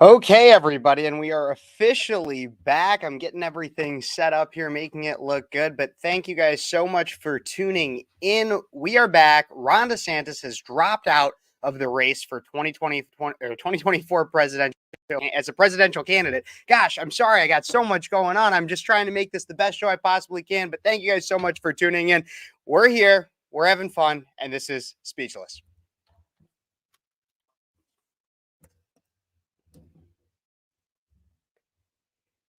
Okay, everybody, and we are officially back. I'm getting everything set up here, making it look good. But thank you guys so much for tuning in. We are back. Ron DeSantis has dropped out of the race for 2024 presidential as a presidential candidate. Gosh, I'm sorry, I got so much going on. I'm just trying to make this the best show I possibly can. But thank you guys so much for tuning in. We're here, we're having fun, and this is Speechless.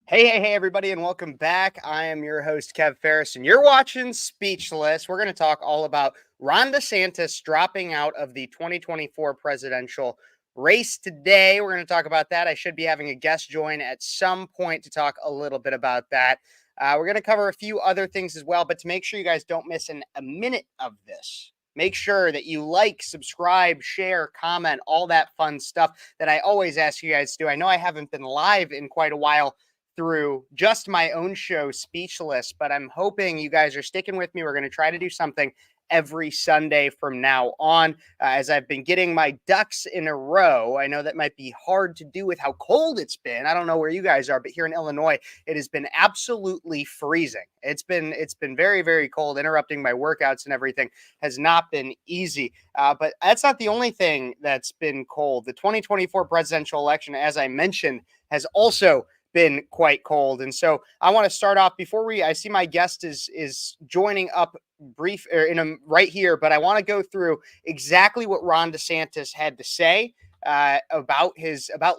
Hey, everybody, and welcome back. I am your host, Phares, and you're watching Speechless. We're going to talk all about Ron DeSantis dropping out of the 2024 presidential race today. We're going to talk about that. I should be having a guest join at some point to talk a little bit about that. We're going to cover a few other things as well, but to make sure you guys don't miss a minute of this, make sure that you like, subscribe, share, comment, all that fun stuff that I always ask you guys to do. I know I haven't been live in quite a while through just my own show, Speechless, but I'm hoping you guys are sticking with me. We're going to try to do something every Sunday from now on, as I've been getting my ducks in a row. I know that might be hard to do with how cold it's been. I don't know where you guys are, but here in Illinois, it has been absolutely freezing. It's been very, very cold. Interrupting my workouts and everything has not been easy. But that's not the only thing that's been cold. The 2024 presidential election, as I mentioned, has also been quite cold. And so I want to start off before I see my guest is joining up right here, but I want to go through exactly what Ron DeSantis had to say about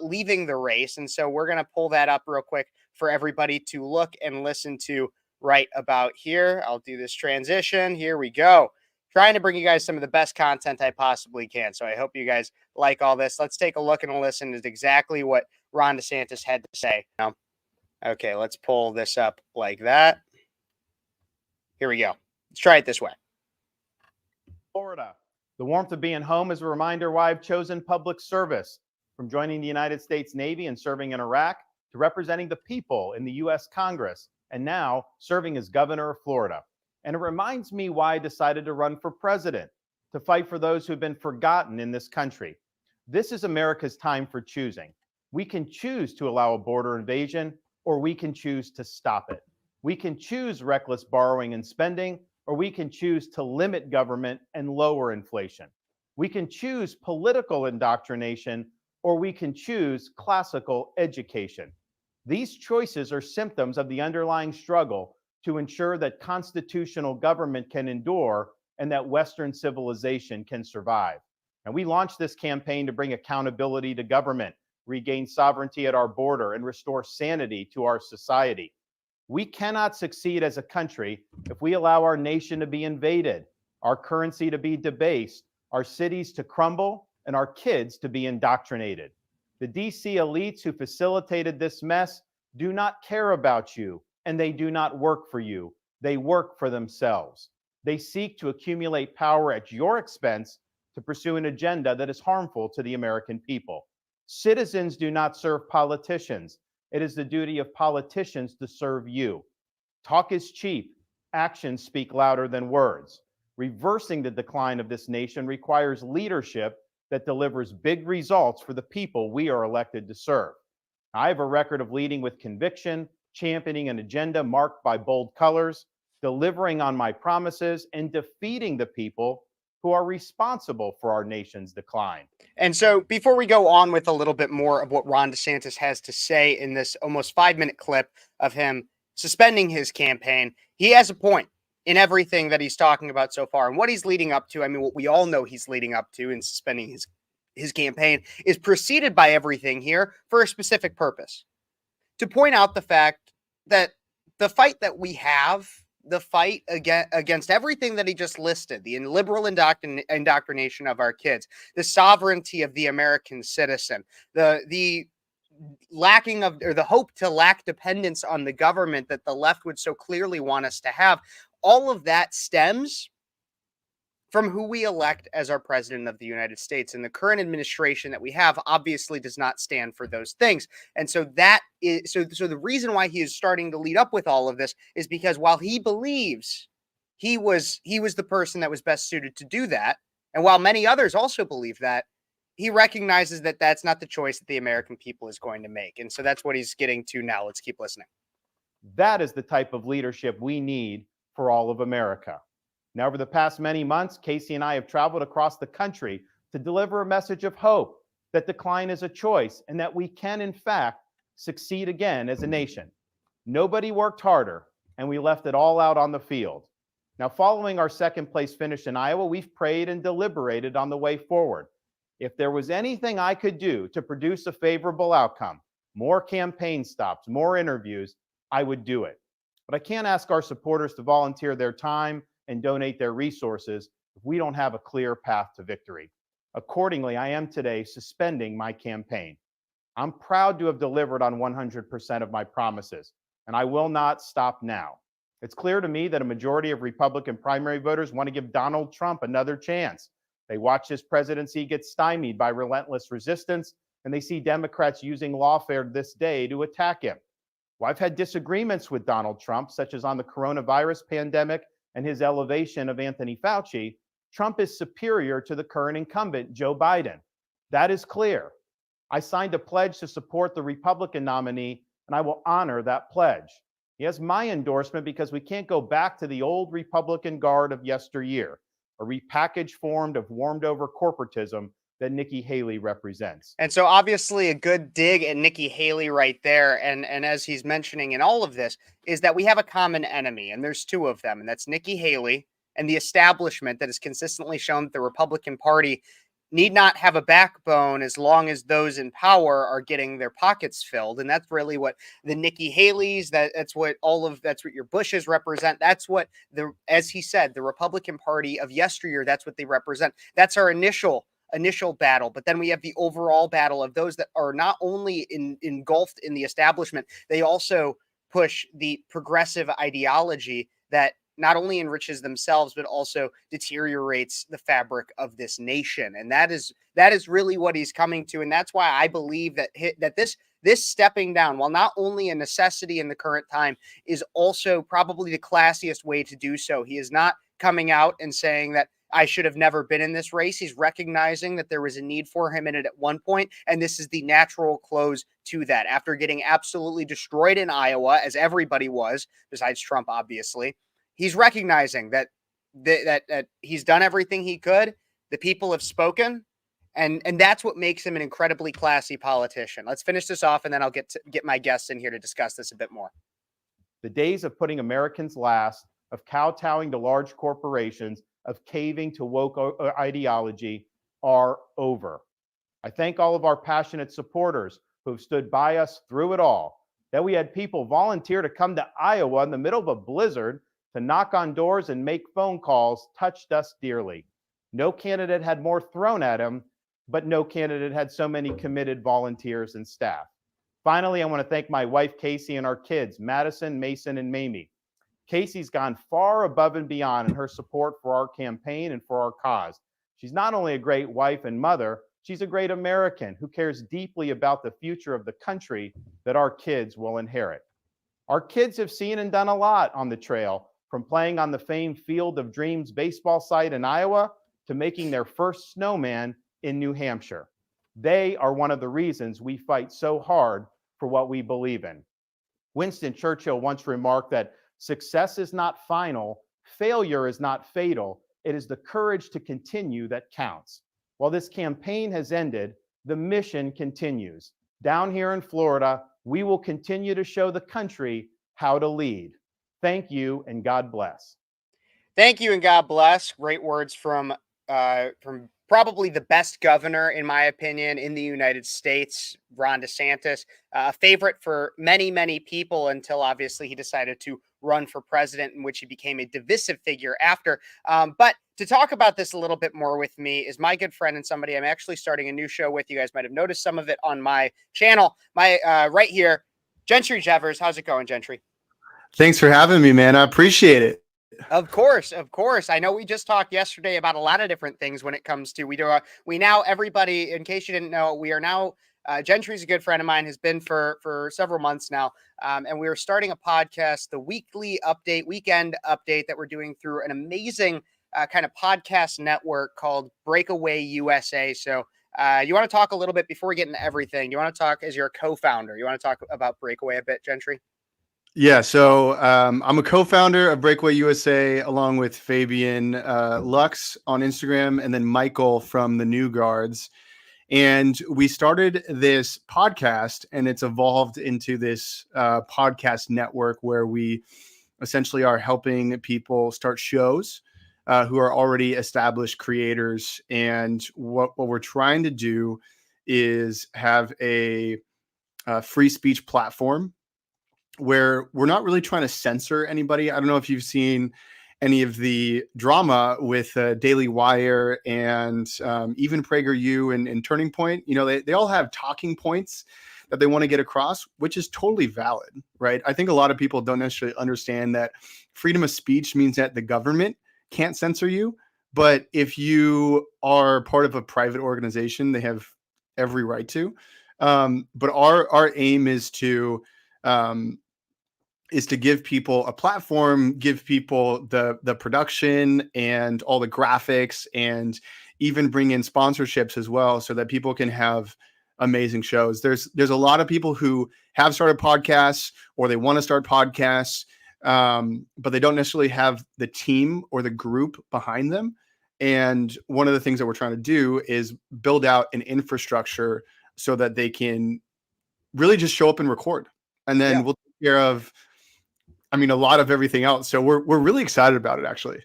leaving the race. And so we're going to pull that up real quick for everybody to look and listen to right about here. I'll do this transition. Here we go. Trying to bring you guys some of the best content I possibly can. So I hope you guys like all this. Let's take a look and listen to exactly what Ron DeSantis had to say. Okay, let's pull this up like that. Here we go. Let's try it this way. Florida. The warmth of being home is a reminder why I've chosen public service, from joining the United States Navy and serving in Iraq to representing the people in the U.S. Congress, and now serving as governor of Florida. And it reminds me why I decided to run for president, to fight for those who've been forgotten in this country. This is America's time for choosing. We can choose to allow a border invasion, or we can choose to stop it. We can choose reckless borrowing and spending, or we can choose to limit government and lower inflation. We can choose political indoctrination, or we can choose classical education. These choices are symptoms of the underlying struggle to ensure that constitutional government can endure and that Western civilization can survive. And we launched this campaign to bring accountability to government, regain sovereignty at our border, and restore sanity to our society. We cannot succeed as a country if we allow our nation to be invaded, our currency to be debased, our cities to crumble, and our kids to be indoctrinated. The DC elites who facilitated this mess do not care about you, and they do not work for you. They work for themselves. They seek to accumulate power at your expense to pursue an agenda that is harmful to the American people. Citizens do not serve politicians. It is the duty of politicians to serve you. Talk is cheap. Actions speak louder than words. Reversing the decline of this nation requires leadership that delivers big results for the people we are elected to serve. I have a record of leading with conviction, championing an agenda marked by bold colors, delivering on my promises, and defeating the people who are responsible for our nation's decline. And so before we go on with a little bit more of what Ron DeSantis has to say in this almost 5-minute clip of him suspending his campaign, he has a point in everything that he's talking about so far and what he's leading up to. I mean, what we all know he's leading up to in suspending his campaign is preceded by everything here for a specific purpose. To point out the fact that the fight that we have, the fight against everything that he just listed, the liberal indoctrination of our kids, the sovereignty of the American citizen, the lacking of, or the hope to lack dependence on the government that the left would so clearly want us to have, all of that stems from who we elect as our president of the United States. And the current administration that we have obviously does not stand for those things. And so that is so the reason why he is starting to lead up with all of this is because while he believes he was the person that was best suited to do that, and while many others also believe that, he recognizes that that's not the choice that the American people is going to make. And so that's what he's getting to now. Let's keep listening. That is the type of leadership we need for all of America. Now, over the past many months, Casey and I have traveled across the country to deliver a message of hope that decline is a choice and that we can, in fact, succeed again as a nation. Nobody worked harder, and we left it all out on the field. Now, following our second place finish in Iowa, we've prayed and deliberated on the way forward. If there was anything I could do to produce a favorable outcome, more campaign stops, more interviews, I would do it. But I can't ask our supporters to volunteer their time and donate their resources if we don't have a clear path to victory. Accordingly, I am today suspending my campaign. I'm proud to have delivered on 100% of my promises, and I will not stop now. It's clear to me that a majority of Republican primary voters want to give Donald Trump another chance. They watch his presidency get stymied by relentless resistance, and they see Democrats using lawfare this day to attack him. Well, I've had disagreements with Donald Trump, such as on the coronavirus pandemic and his elevation of Anthony Fauci. Trump is superior to the current incumbent, Joe Biden. That is clear. I signed a pledge to support the Republican nominee, and I will honor that pledge. He has my endorsement because we can't go back to the old Republican guard of yesteryear, a repackaged form of warmed over corporatism that Nikki Haley represents. And so obviously a good dig at Nikki Haley right there. And as he's mentioning in all of this is that we have a common enemy, and there's two of them, and that's Nikki Haley and the establishment that has consistently shown that the Republican Party need not have a backbone as long as those in power are getting their pockets filled. And that's really what the Nikki Haley's, that's what your Bushes represent. That's what as he said, the Republican Party of yesteryear, that's what they represent. That's our initial battle. But then we have the overall battle of those that are not only engulfed in the establishment, they also push the progressive ideology that not only enriches themselves, but also deteriorates the fabric of this nation. And that is really what he's coming to. And that's why I believe that this stepping down, while not only a necessity in the current time, is also probably the classiest way to do so. He is not coming out and saying that I should have never been in this race. He's recognizing that there was a need for him in it at one point, and this is the natural close to that. After getting absolutely destroyed in Iowa, as everybody was, besides Trump, obviously, he's recognizing that he's done everything he could. The people have spoken, and that's what makes him an incredibly classy politician. Let's finish this off, and then I'll get my guests in here to discuss this a bit more. The days of putting Americans last, of kowtowing to large corporations, of caving to woke ideology are over. I thank all of our passionate supporters who have stood by us through it all. That we had people volunteer to come to Iowa in the middle of a blizzard to knock on doors and make phone calls touched us dearly. No candidate had more thrown at him, but no candidate had so many committed volunteers and staff. Finally, I want to thank my wife, Casey, and our kids, Madison, Mason, and Mamie. Casey's gone far above and beyond in her support for our campaign and for our cause. She's not only a great wife and mother, she's a great American who cares deeply about the future of the country that our kids will inherit. Our kids have seen and done a lot on the trail, from playing on the famed Field of Dreams baseball site in Iowa to making their first snowman in New Hampshire. They are one of the reasons we fight so hard for what we believe in. Winston Churchill once remarked that success is not final, failure is not fatal. It is the courage to continue that counts. While this campaign has ended, the mission continues. Down here in Florida, we will continue to show the country how to lead. Thank you, and God bless. Thank you, and God bless. Great words from probably the best governor, in my opinion, in the United States, Ron DeSantis, a favorite for many, many people until obviously he decided to run for president, in which he became a divisive figure after. But to talk about this a little bit more with me is my good friend and somebody I'm actually starting a new show with. You guys might have noticed some of it on my channel, right here, Gentry Jevers. How's it going, Gentry? Thanks for having me, man. I appreciate it. Of course. I know we just talked yesterday about a lot of different things when it comes to we now, everybody, in case you didn't know, we are now Gentry's a good friend of mine, has been for several months now. And we are starting a podcast, the weekend update that we're doing through an amazing kind of podcast network called Breakaway USA. So You want to talk a little bit before we get into everything? You want to talk as your co-founder? You want to talk about Breakaway a bit, Gentry? Yeah, so I'm a co-founder of Breakaway USA along with Fabian Lux on Instagram and then Michael from the New Guards. And we started this podcast and it's evolved into this podcast network where we essentially are helping people start shows who are already established creators. And what we're trying to do is have a free speech platform where we're not really trying to censor anybody. I don't know if you've seen any of the drama with Daily Wire and even PragerU and Turning Point. You know, they all have talking points that they want to get across, which is totally valid, right? I think a lot of people don't necessarily understand that freedom of speech means that the government can't censor you. But if you are part of a private organization, they have every right to. But our aim is to give people a platform, give people the production and all the graphics, and even bring in sponsorships as well, so that people can have amazing shows. There's a lot of people who have started podcasts or they want to start podcasts, but they don't necessarily have the team or the group behind them. And one of the things that we're trying to do is build out an infrastructure so that they can really just show up and record, and then we'll take care of, I mean, a lot of everything else. So we're really excited about it, actually.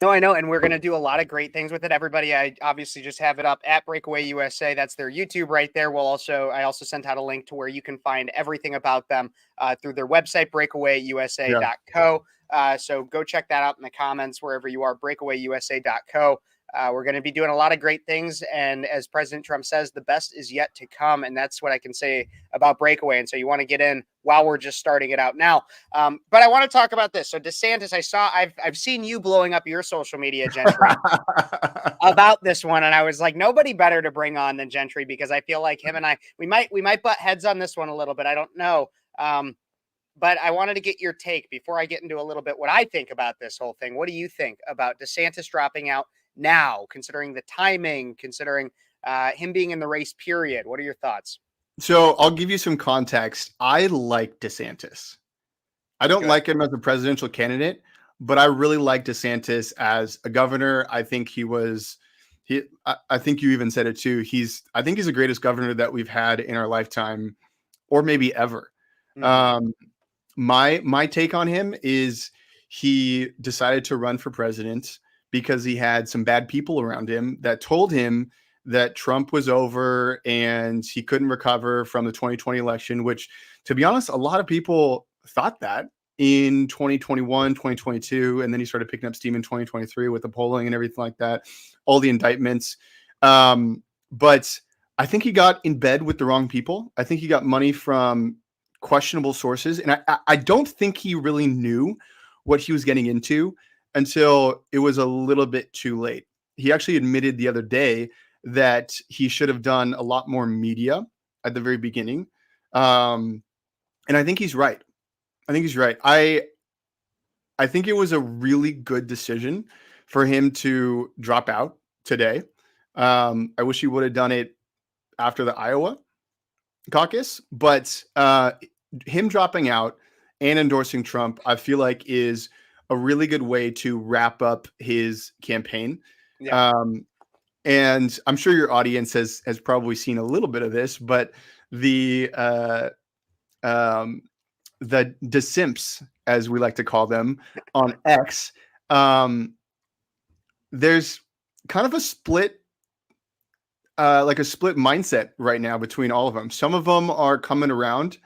No, I know, and we're going to do a lot of great things with it. Everybody, I obviously just have it up at Breakaway USA. That's their YouTube right there. I also sent out a link to where you can find everything about them through their website, breakawayusa.co. So go check that out in the comments wherever you are, breakawayusa.co. We're going to be doing a lot of great things. And as President Trump says, the best is yet to come. And that's what I can say about Breakaway. And so you want to get in while we're just starting it out now. But I want to talk about this. So DeSantis, I've seen you blowing up your social media, Gentry, about this one. And I was like, nobody better to bring on than Gentry, because I feel like him and we might butt heads on this one a little bit. I don't know. But I wanted to get your take before I get into a little bit what I think about this whole thing. What do you think about DeSantis dropping out now, considering the timing, considering him being in the race, period? What are your thoughts? So I'll give you some context. I like DeSantis. I don't like him as a presidential candidate, but I really like DeSantis as a governor. I think I think you even said it too. I think he's the greatest governor that we've had in our lifetime, or maybe ever. Mm-hmm. My take on him is he decided to run for president because he had some bad people around him that told him that Trump was over and he couldn't recover from the 2020 election, which, to be honest, a lot of people thought that in 2021, 2022, and then he started picking up steam in 2023 with the polling and everything like that, all the indictments. But I think he got in bed with the wrong people. I think he got money from questionable sources. And I don't think he really knew what he was getting into until it was a little bit too late. He actually admitted the other day that he should have done a lot more media at the very beginning. And I think he's right. I think it was a really good decision for him to drop out today. I wish he would have done it after the Iowa caucus, but him dropping out and endorsing Trump, I feel like, is a really good way to wrap up his campaign. Yeah. And I'm sure your audience has probably seen a little bit of this, but the DeSimps, as we like to call them on X, there's kind of a split mindset right now between all of them. Some of them are coming around.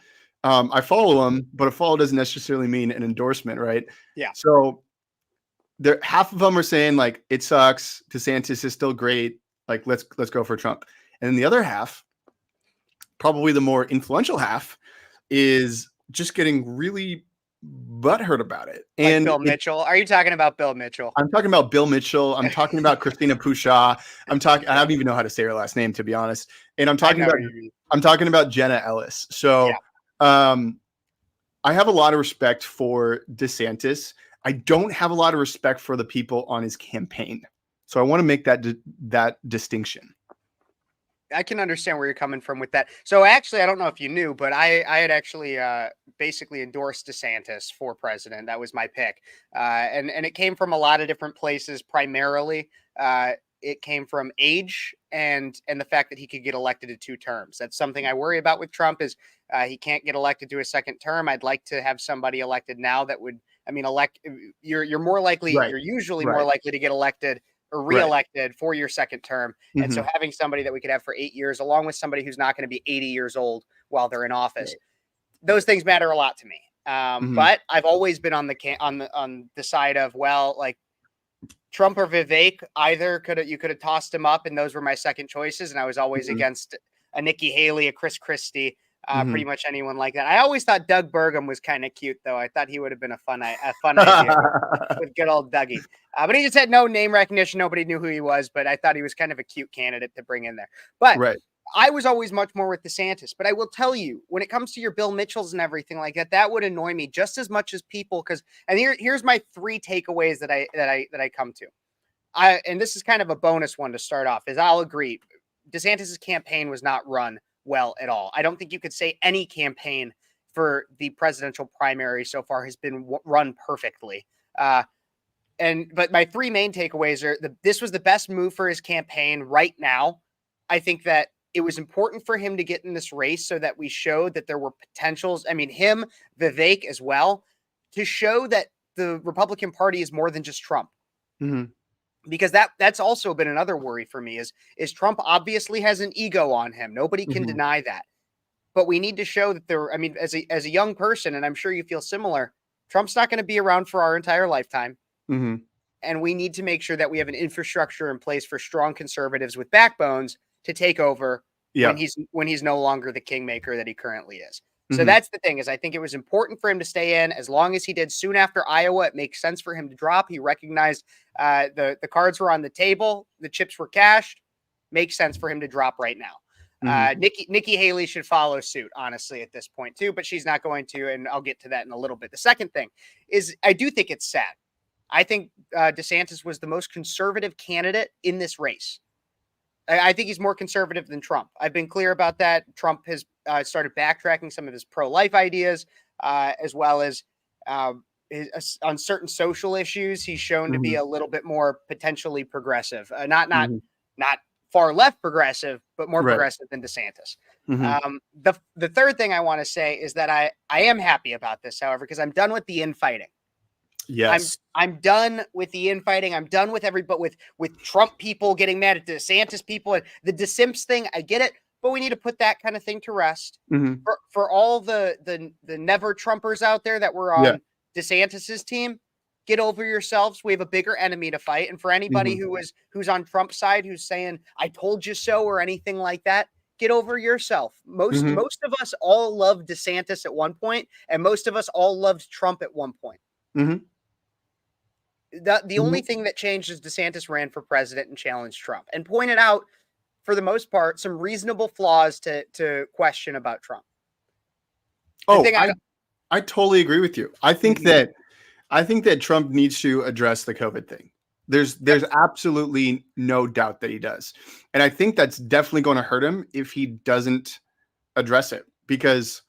I follow them, but a follow doesn't necessarily mean an endorsement, right? Yeah. So half of them are saying, like, it sucks, DeSantis is still great, like let's go for Trump. And then the other half, probably the more influential half, is just getting really butthurt about it. Like and Bill Mitchell. Are you talking about Bill Mitchell? I'm talking about Bill Mitchell. I'm talking about Christina Pushaw. I don't even know how to say her last name, to be honest. And I'm talking about Jenna Ellis. So I have a lot of respect for DeSantis. I don't have a lot of respect for the people on his campaign. So I want to make that distinction. I can understand where you're coming from with that. So actually, I don't know if you knew, but I had actually basically endorsed DeSantis for president. That was my pick. And it came from a lot of different places. Primarily, it came from age and the fact that he could get elected to 2 terms. That's something I worry about with Trump is he can't get elected to a second term. I'd like to have somebody elected now that would, I mean, you're more likely, Right. you're usually Right. more likely to get elected or reelected for your second term. And so having somebody that we could have for 8 years, along with somebody who's not going to be 80 years old while they're in office, those things matter a lot to me. But I've always been on the side of, well, like Trump or Vivek, you could have tossed him up, and those were my second choices. And I was always against a Nikki Haley, a Chris Christie, pretty much anyone like that. I always thought Doug Burgum was kind of cute, though. I thought he would have been a fun idea with good old Dougie. But he just had no name recognition. Nobody knew who he was, but I thought he was kind of a cute candidate to bring in there. But I was always much more with DeSantis. But I will tell you, when it comes to your Bill Mitchells and everything like that, that would annoy me just as much as people. And here's my 3 takeaways that I come to. And this is kind of a bonus one to start off, is I'll agree. DeSantis's campaign was not run well at all. I don't think you could say any campaign for the presidential primary so far has been run perfectly. But my 3 main takeaways are this was the best move for his campaign right now. I think that it was important for him to get in this race so that we showed that there were potentials. I mean, him, Vivek as well, to show that the Republican Party is more than just Trump. Because that's also been another worry for me is Trump obviously has an ego on him. Nobody can deny that. But we need to show that as a young person, and I'm sure you feel similar, Trump's not going to be around for our entire lifetime. And we need to make sure that we have an infrastructure in place for strong conservatives with backbones to take over when he's no longer the kingmaker that he currently is. So that's the thing, is I think it was important for him to stay in as long as he did. Soon after Iowa, it makes sense for him to drop. He recognized the cards were on the table. The chips were cashed. Makes sense for him to drop right now. Nikki Haley should follow suit, honestly, at this point too, but she's not going to, and I'll get to that in a little bit. The second thing is I do think it's sad. I think DeSantis was the most conservative candidate in this race. I think he's more conservative than Trump. I've been clear about that. Trump has started backtracking some of his pro-life ideas, as well as on certain social issues. He's shown to be a little bit more potentially progressive, not far left progressive, but more progressive than DeSantis. The third thing I want to say is that I am happy about this, however, because I'm done with the infighting. Yes. I'm done with the infighting. I'm done with with Trump people getting mad at DeSantis people. And the DeSimps thing, I get it, but we need to put that kind of thing to rest. For all the never Trumpers out there that were on DeSantis's team, get over yourselves. We have a bigger enemy to fight. And for anybody who's on Trump's side, who's saying, I told you so, or anything like that, get over yourself. Most of us all loved DeSantis at one point, and most of us all loved Trump at one point. The only thing that changed is DeSantis ran for president and challenged Trump and pointed out, for the most part, some reasonable flaws to question about Trump. I totally agree with you. I think that Trump needs to address the COVID thing. There's absolutely no doubt that he does. And I think that's definitely going to hurt him if he doesn't address it, because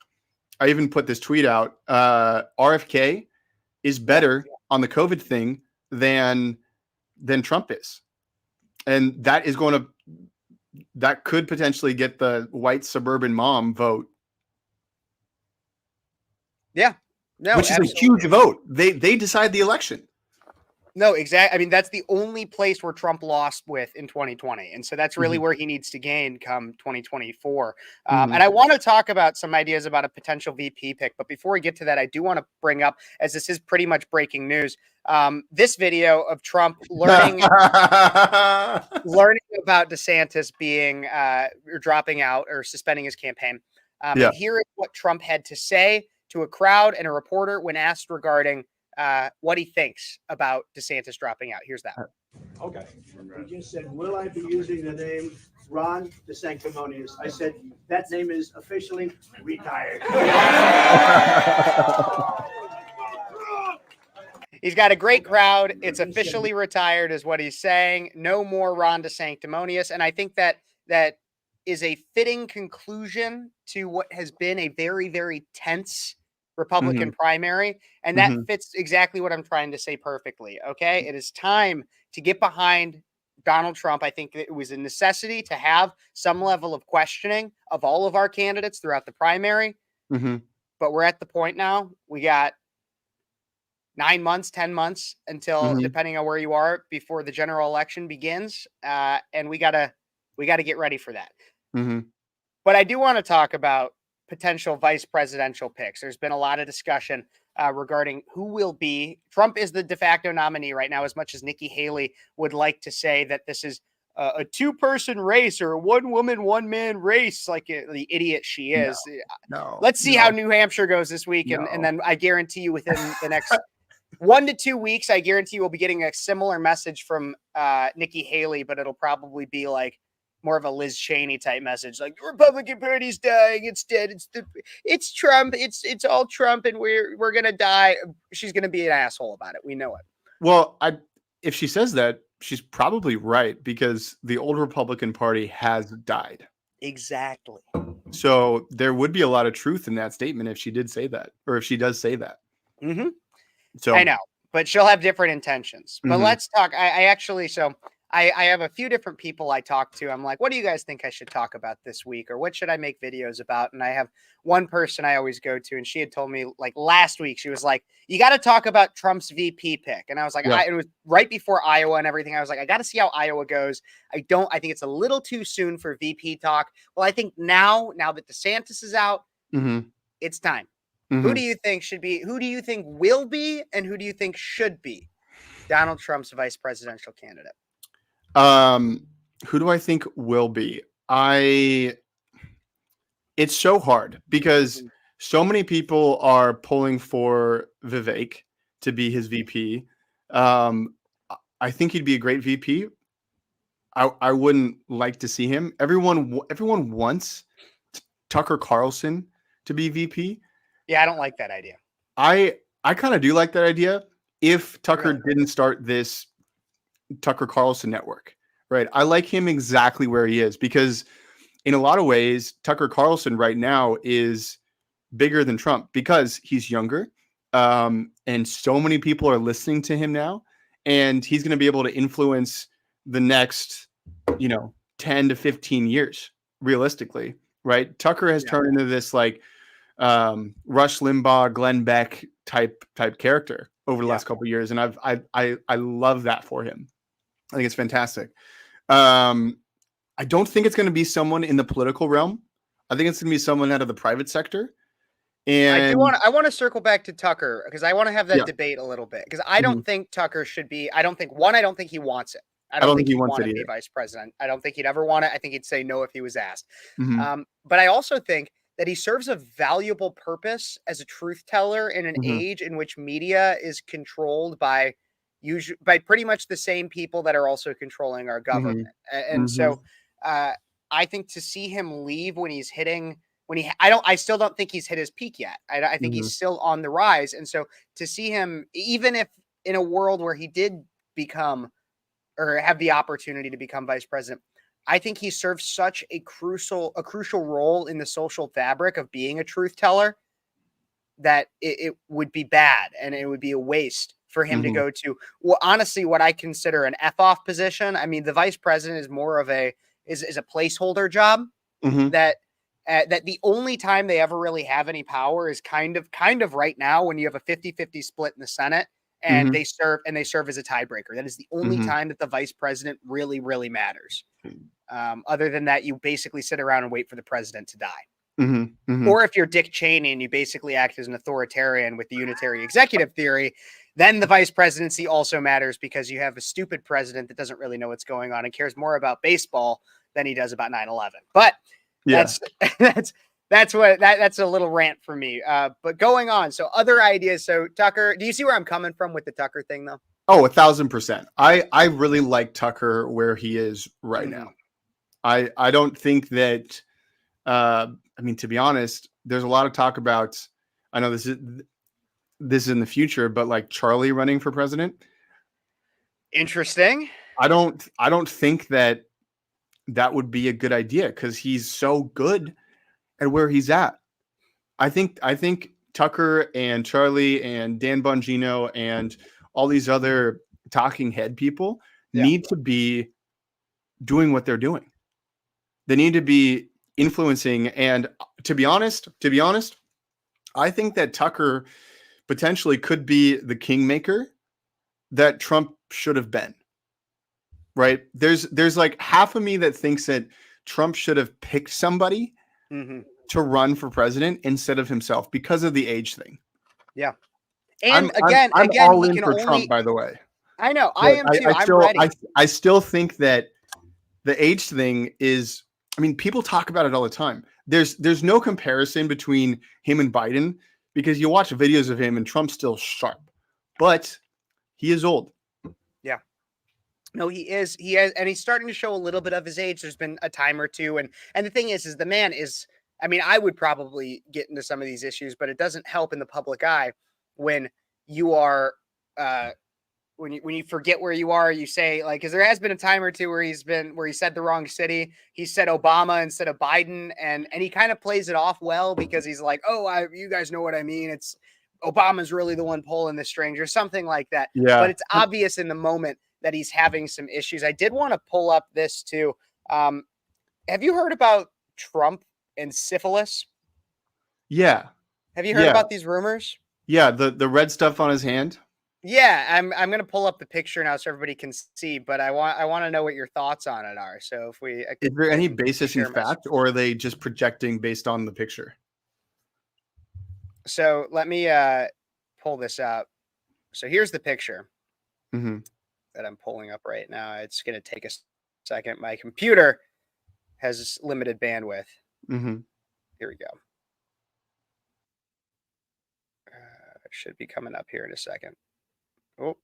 I even put this tweet out. RFK is better on the COVID thing than Trump is. And that could potentially get the white suburban mom vote. Yeah. No, which is a huge vote. They decide the election. No, exactly. I mean, that's the only place where Trump lost with in 2020. And so that's really where he needs to gain come 2024. And I want to talk about some ideas about a potential VP pick. But before we get to that, I do want to bring up, as this is pretty much breaking news, this video of Trump learning about DeSantis being or dropping out or suspending his campaign. And here is what Trump had to say to a crowd and a reporter when asked regarding what he thinks about DeSantis dropping out. Here's that. Okay. He just said, will I be using the name Ron DeSanctimonious? I said, that name is officially retired. He's got a great crowd. It's officially retired, is what he's saying. No more Ron DeSanctimonious, and I think that is a fitting conclusion to what has been a very, very tense Republican primary, and that fits exactly what I'm trying to say perfectly. Okay, it is time to get behind Donald Trump. I think it was a necessity to have some level of questioning of all of our candidates throughout the primary. But we're at the point now. We got 9 months, 10 months until, depending on where you are, before the general election begins, and we gotta get ready for that. But I do want to talk about potential vice presidential picks. There's been a lot of discussion regarding who will be. Trump is the de facto nominee right now, as much as Nikki Haley would like to say that this is a two-person race or a one-woman, one-man race, like the idiot she is. Let's see how New Hampshire goes this week, and then I guarantee you within the next 1 to 2 weeks, I guarantee you we'll be getting a similar message from Nikki Haley, but it'll probably be like more of a Liz Cheney type message, like the Republican Party's dying. It's dead. It's Trump. It's all Trump, and we're gonna die. She's gonna be an asshole about it. We know it. Well, if she says that, she's probably right, because the old Republican Party has died. Exactly. So there would be a lot of truth in that statement if she did say that, or if she does say that. So I know, but she'll have different intentions. But let's talk. I have a few different people I talk to. I'm like, what do you guys think I should talk about this week? Or what should I make videos about? And I have one person I always go to, and she had told me like last week, she was like, you got to talk about Trump's VP pick. And I was like, it was right before Iowa and everything. I was like, I got to see how Iowa goes. I think it's a little too soon for VP talk. Well, I think now that DeSantis is out, it's time. Who do you think should be, who do you think will be, and who do you think should be Donald Trump's vice presidential candidate? Who do I think will be? It's so hard because so many people are pulling for Vivek to be his VP. I think he'd be a great VP. I wouldn't like to see him. Everyone wants Tucker Carlson to be VP. Yeah, I don't like that idea. I kind of do like that idea if Tucker didn't start this Tucker Carlson network, right? I like him exactly where he is, because in a lot of ways, Tucker Carlson right now is bigger than Trump because he's younger. And so many people are listening to him now, and he's going to be able to influence the next, 10 to 15 years realistically, right? Tucker has turned into this like Rush Limbaugh, Glenn Beck type character over the last couple of years. And I love that for him. I think it's fantastic. I don't think it's going to be someone in the political realm. I think it's going to be someone out of the private sector. And I want to circle back to Tucker, because I want to have that debate a little bit, because I don't think Tucker should be. I don't think he wants it. I don't think he wants to be vice president. I don't think he'd ever want it. I think he'd say no if he was asked. But I also think that he serves a valuable purpose as a truth teller in an age in which media is controlled by pretty much the same people that are also controlling our government. And so I think to see him leave when he's hitting, I still don't think he's hit his peak yet. I think he's still on the rise. And so to see him, even if in a world where he did become or have the opportunity to become vice president, I think he serves such a crucial role in the social fabric of being a truth teller that it would be bad, and it would be a waste for him to go to, well, honestly, what I consider an F-off position. I mean, the vice president is more of a placeholder job that the only time they ever really have any power is kind of right now, when you have a 50-50 split in the Senate and they serve as a tiebreaker. That is the only time that the vice president really, really matters. Other than that, you basically sit around and wait for the president to die. Or if you're Dick Cheney and you basically act as an authoritarian with the unitary executive theory, then the vice presidency also matters, because you have a stupid president that doesn't really know what's going on and cares more about baseball than he does about 9/11. But that's a little rant for me. But going on, so other ideas. So Tucker, do you see where I'm coming from with the Tucker thing, though? Oh, 1,000%. I really like Tucker where he is right now. I don't think that. I mean, to be honest, there's a lot of talk about. I know this is in the future, but like Charlie running for president. Interesting. I don't think that would be a good idea because he's so good at where he's at. I think Tucker and Charlie and Dan Bongino and all these other talking head people need to be doing what they're doing. They need to be influencing. And to be honest, I think that Tucker potentially could be the kingmaker that Trump should have been. Right? There's like half of me that thinks that Trump should have picked somebody to run for president instead of himself because of the age thing. Yeah. And I'm all in for Trump, by the way. I know. I am too. I'm ready. I still think that the age thing is, I mean, people talk about it all the time. There's no comparison between him and Biden because you watch videos of him and Trump's still sharp, but he is old. Yeah. No, he is. He has, and he's starting to show a little bit of his age. There's been a time or two. And the thing is the man is, I mean, I would probably get into some of these issues, but it doesn't help in the public eye when you are, when you forget where you are, you say like, because there has been a time or two where he said the wrong city. He said Obama instead of Biden, and he kind of plays it off well because he's like, oh, you guys know what I mean. It's Obama's really the one pulling the strings or something like that. Yeah. But it's obvious in the moment that he's having some issues. I did want to pull up this too. Have you heard about Trump and syphilis? Yeah. Have you heard about these rumors? Yeah, the red stuff on his hand. Yeah, I'm going to pull up the picture now so everybody can see, but I want to know what your thoughts on it are. So is there any basis in fact, or are they just projecting based on the picture? So let me pull this up. So here's the picture that I'm pulling up right now. It's going to take a second. My computer has limited bandwidth. Here we go. It should be coming up here in a second. Oh,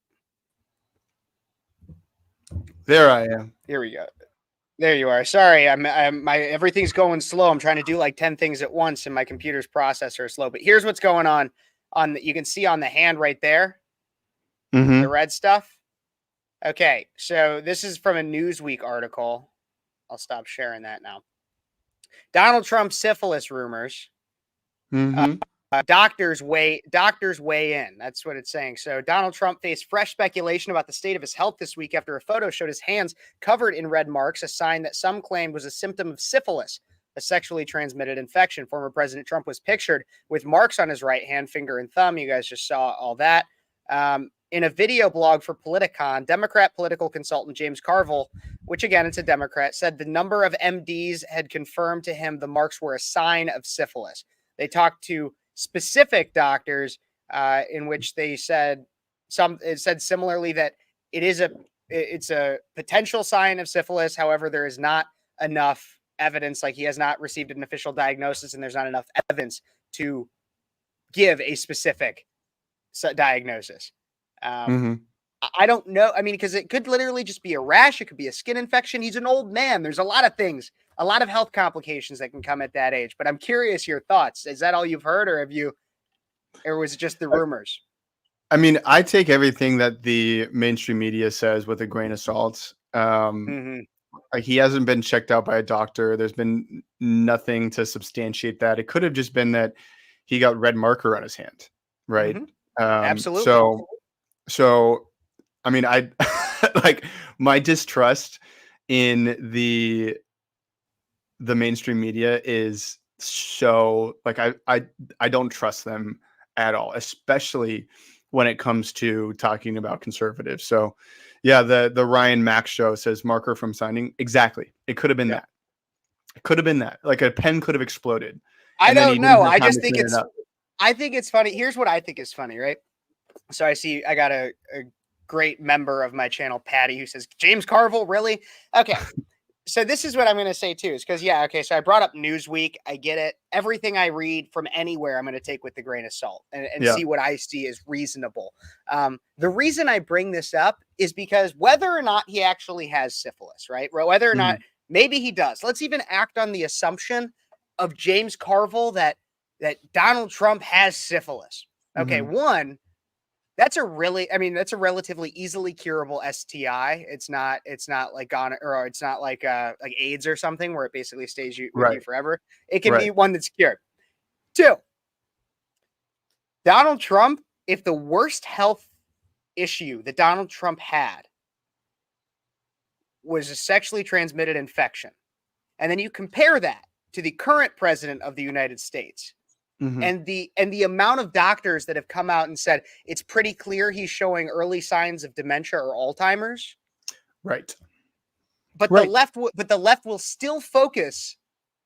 there I am. Here we go. There you are. Sorry, my everything's going slow. I'm trying to do like 10 things at once, and my computer's processor is slow. But here's what's going on. You can see on the hand right there, the red stuff. Okay, so this is from a Newsweek article. I'll stop sharing that now. Donald Trump syphilis rumors. Doctors weigh in. That's what it's saying. So Donald Trump faced fresh speculation about the state of his health this week after a photo showed his hands covered in red marks, a sign that some claimed was a symptom of syphilis, a sexually transmitted infection. Former President Trump was pictured with marks on his right hand, finger, and thumb. You guys just saw all that. In a video blog for Politicon, Democrat political consultant James Carville, which again, it's a Democrat, said the number of MDs had confirmed to him the marks were a sign of syphilis. They talked to specific doctors in which they said similarly that it's a potential sign of syphilis. However, there is not enough evidence, like he has not received an official diagnosis and there's not enough evidence to give a specific diagnosis. I don't know. I mean, because it could literally just be a rash. It could be a skin infection. He's an old man. There's a lot of things, a lot of health complications that can come at that age. But I'm curious your thoughts. Is that all you've heard, or was it just the rumors? I mean, I take everything that the mainstream media says with a grain of salt. He hasn't been checked out by a doctor. There's been nothing to substantiate that. It could have just been that he got red marker on his hand, right? Absolutely. So, I mean, I like my distrust in the mainstream media is so like I don't trust them at all, especially when it comes to talking about conservatives. So, yeah, the Ryan Mack show says marker from signing. Exactly, it could have been that. It could have been that. Like a pen could have exploded. I don't know. I just think I think it's funny. Here's what I think is funny, right? So I got a great member of my channel, Patty, who says, James Carville, really? Okay. So this is what I'm going to say too, is because, so I brought up Newsweek. I get it. Everything I read from anywhere, I'm going to take with a grain of salt and see what I see is reasonable. The reason I bring this up is because whether or not he actually has syphilis, right? Whether or not, maybe he does. Let's even act on the assumption of James Carville that Donald Trump has syphilis. Okay, one, that's a relatively easily curable STI. It's not like gonorrhea, or it's not like AIDS or something where it basically stays with you forever. It can be one that's cured. Two, Donald Trump, if the worst health issue that Donald Trump had was a sexually transmitted infection, and then you compare that to the current president of the United States, and the amount of doctors that have come out and said it's pretty clear he's showing early signs of dementia or Alzheimer's. Right. But the left will still focus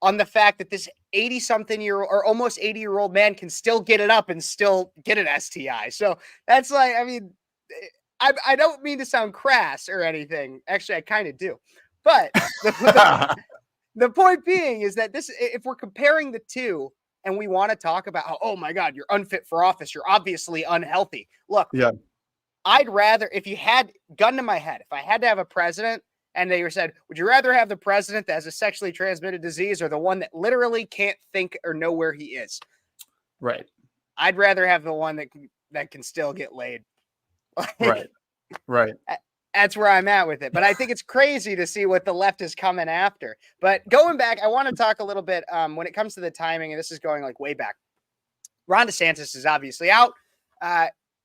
on the fact that this 80-something-year-old or almost 80-year-old man can still get it up and still get an STI. So that's like, I mean, I don't mean to sound crass or anything. Actually, I kind of do. But the point being is that if we're comparing the two and we want to talk about how, oh my God, you're unfit for office, you're obviously unhealthy. Look, I'd rather, if you had gun to my head, if I had to have a president and they said, would you rather have the president that has a sexually transmitted disease or the one that literally can't think or know where he is? Right. I'd rather have the one that can still get laid. Right. That's where I'm at with it. But I think it's crazy to see what the left is coming after. But going back, I want to talk a little bit when it comes to the timing, and this is going like way back. Ron DeSantis is obviously out.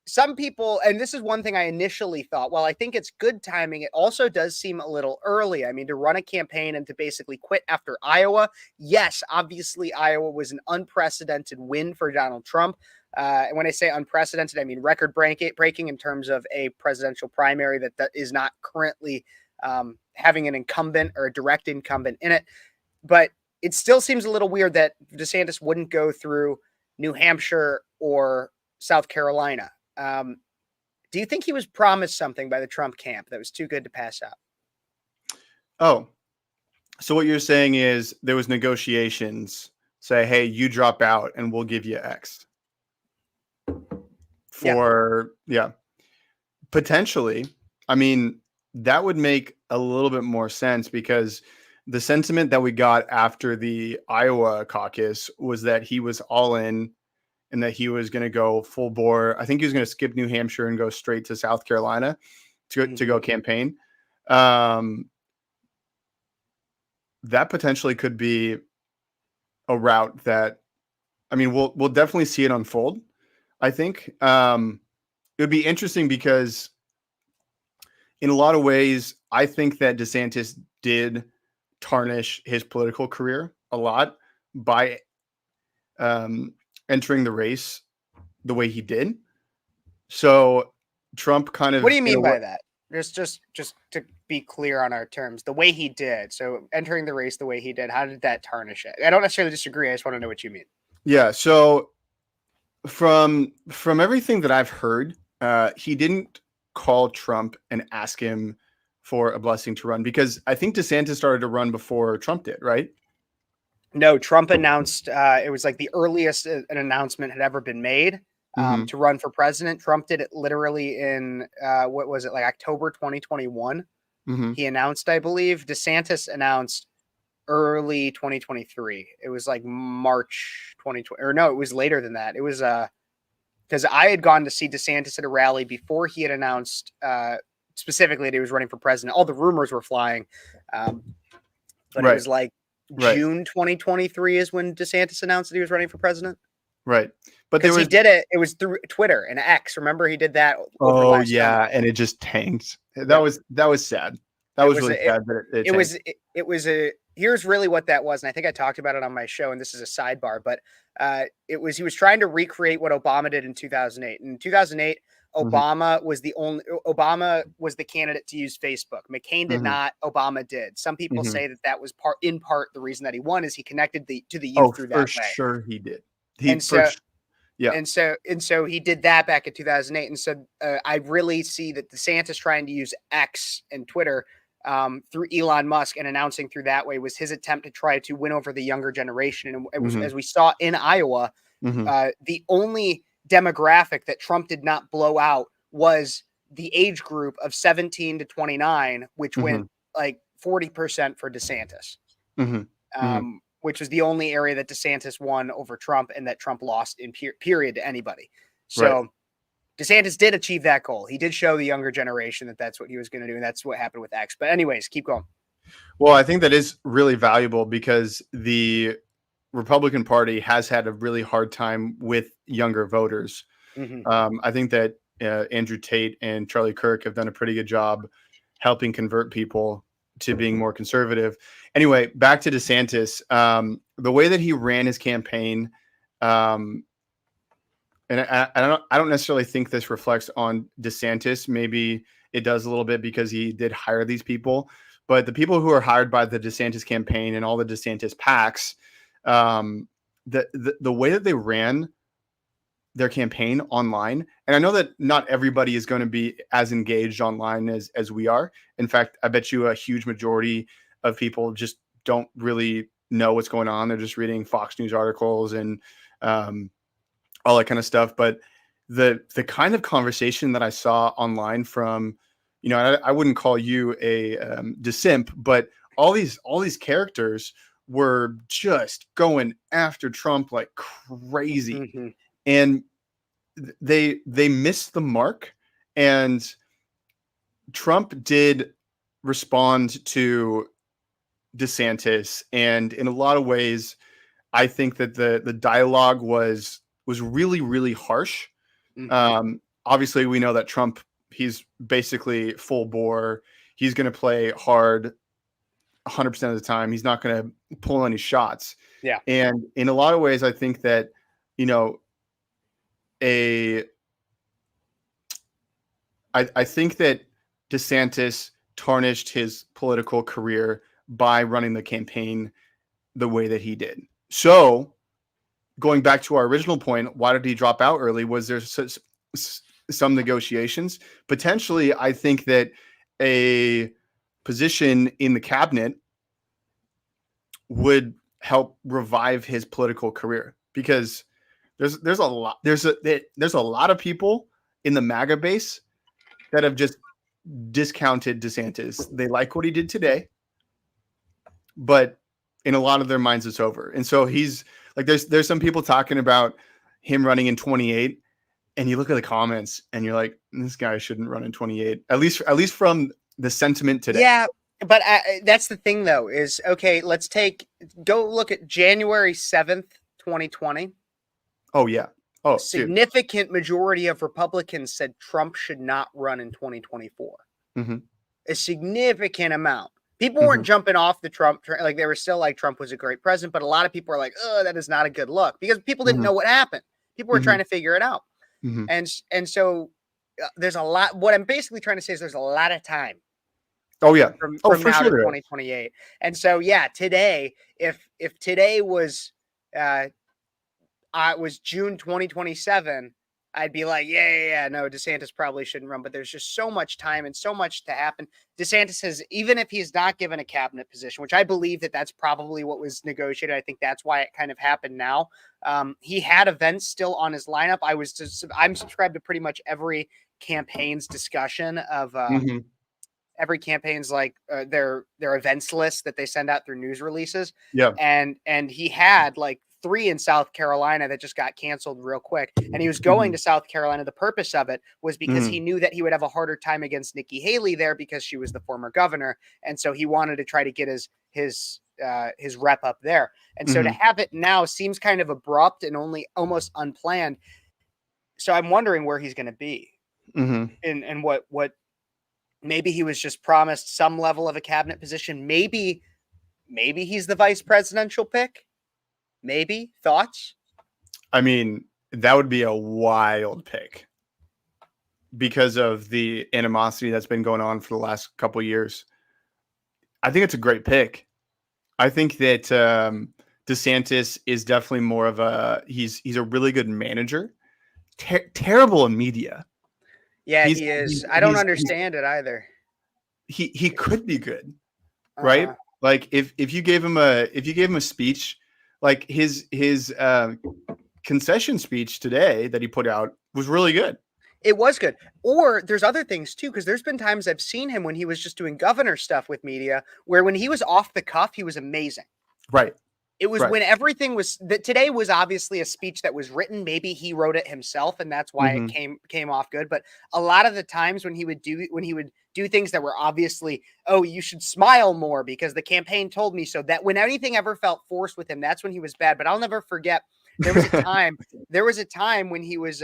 Some people, and this is one thing I initially thought, well, I think it's good timing. It also does seem a little early. I mean, to run a campaign and to basically quit after Iowa. Yes, obviously Iowa was an unprecedented win for Donald Trump. And when I say unprecedented, I mean record breaking in terms of a presidential primary that is not currently having an incumbent or a direct incumbent in it. But it still seems a little weird that DeSantis wouldn't go through New Hampshire or South Carolina. Do you think he was promised something by the Trump camp that was too good to pass up? Oh, so what you're saying is there was negotiations, say, hey, you drop out and we'll give you X. Potentially. I mean, that would make a little bit more sense because the sentiment that we got after the Iowa caucus was that he was all in and that he was going to go full bore. I think he was going to skip New Hampshire and go straight to South Carolina to go campaign. That potentially could be a route that, I mean, we'll definitely see it unfold. I think it would be interesting because in a lot of ways, I think that DeSantis did tarnish his political career a lot by entering the race the way he did. So Trump kind of... What do you mean by that? Just to be clear on our terms, the way he did. So entering the race the way he did, how did that tarnish it? I don't necessarily disagree. I just want to know what you mean. Yeah. So from everything that I've heard, he didn't call Trump and ask him for a blessing to run because I think DeSantis started to run before Trump did, right? No, Trump announced it was like the earliest an announcement had ever been made to run for president. Trump did it literally in what was it, like October 2021? He announced, I believe. DeSantis announced early 2023. It was like March 2020, or no, it was later than that. It was because I had gone to see DeSantis at a rally before he had announced specifically that he was running for president. All the rumors were flying, but it was like June 2023 is when DeSantis announced that he was running for president. Right. But he did it. It was through Twitter and X. Remember, he did that. Oh yeah, and it just tanked. That was sad. That was really sad. It was here's really what that was, and I think I talked about it on my show. And this is a sidebar, but he was trying to recreate what Obama did in 2008. In 2008, Obama was the candidate to use Facebook. McCain did not. Obama did. Some people say that was in part the reason that he won is he connected to the youth through that way. For sure he did. And so he did that back in 2008. And so I really see that DeSantis trying to use X and Twitter through Elon Musk and announcing through that way was his attempt to try to win over the younger generation. And it was, as we saw in Iowa, the only demographic that Trump did not blow out was the age group of 17 to 29, which went like 40% for DeSantis. Which was the only area that DeSantis won over Trump and that Trump lost in period to anybody. So DeSantis did achieve that goal. He did show the younger generation that that's what he was going to do, and that's what happened with X. But anyways, keep going. Well, I think that is really valuable because the Republican Party has had a really hard time with younger voters. I think that Andrew Tate and Charlie Kirk have done a pretty good job helping convert people to being more conservative. Anyway, back to DeSantis. The way that he ran his campaign, and I don't necessarily think this reflects on DeSantis. Maybe it does a little bit because he did hire these people. But the people who are hired by the DeSantis campaign and all the DeSantis PACs, the way that they ran their campaign online, and I know that not everybody is going to be as engaged online as we are. In fact, I bet you a huge majority of people just don't really know what's going on. They're just reading Fox News articles and all that kind of stuff. But the kind of conversation that I saw online from, I wouldn't call you a DeSimp, but all these characters were just going after Trump like crazy. And they missed the mark, and Trump did respond to DeSantis. And in a lot of ways, I think that the dialogue was really, really harsh. Obviously, we know that Trump, he's basically full bore. He's going to play hard 100% of the time. He's not going to pull any shots. Yeah. And in a lot of ways, I think that, I think that DeSantis tarnished his political career by running the campaign the way that he did. So going back to our original point, why did he drop out early? Was there some negotiations? Potentially, I think that a position in the cabinet would help revive his political career, because there's a lot of people in the MAGA base that have just discounted DeSantis. They like what he did today, but in a lot of their minds, it's over. And so he's like, there's some people talking about him running in 28, and you look at the comments and you're like, this guy shouldn't run in 28, at least from the sentiment today. Yeah. But that's the thing, though, is, okay, go look at January 7th, 2020. Oh, yeah. Oh, significant majority of Republicans said Trump should not run in 2024. A significant amount. People weren't jumping off the Trump train. Like, they were still like, Trump was a great president, but a lot of people are like, oh, that is not a good look, because people didn't know what happened. People were trying to figure it out. And so there's a lot. What I'm basically trying to say is there's a lot of time. Oh, yeah. From for now sure to 2028. And so, yeah, today, if today was June 2027, I'd be like, yeah, no, DeSantis probably shouldn't run. But there's just so much time and so much to happen. DeSantis has, even if he's not given a cabinet position, which I believe that that's probably what was negotiated, I think that's why it kind of happened now. He had events still on his lineup. I'm subscribed to pretty much every campaign's discussion of every campaign's like their events list that they send out through news releases. Yeah. And he had like 3 in South Carolina that just got canceled real quick. And he was going to South Carolina. The purpose of it was because he knew that he would have a harder time against Nikki Haley there, because she was the former governor. And so he wanted to try to get his rep up there. And so to have it now seems kind of abrupt and almost unplanned. So I'm wondering where he's going to be and what maybe he was just promised some level of a cabinet position. Maybe he's the vice presidential pick. Maybe. Thoughts? I mean, that would be a wild pick because of the animosity that's been going on for the last couple of years. I think it's a great pick. I think that DeSantis is definitely more of he's a really good manager. Terrible in media. Yeah, he is. I don't understand it either. He could be good, right? Like if you gave him a speech, like his concession speech today that he put out was really good. It was good. Or there's other things too, because there's been times I've seen him when he was just doing governor stuff with media, where when he was off the cuff, he was amazing. Right. It was Right. when everything was that today was obviously a speech that was written. Maybe he wrote it himself, and that's why Mhm. it came off good. But a lot of the times when he would do things that were obviously, oh, you should smile more because the campaign told me so. That when anything ever felt forced with him, that's when he was bad. But I'll never forget. There was a time. There was a time when he was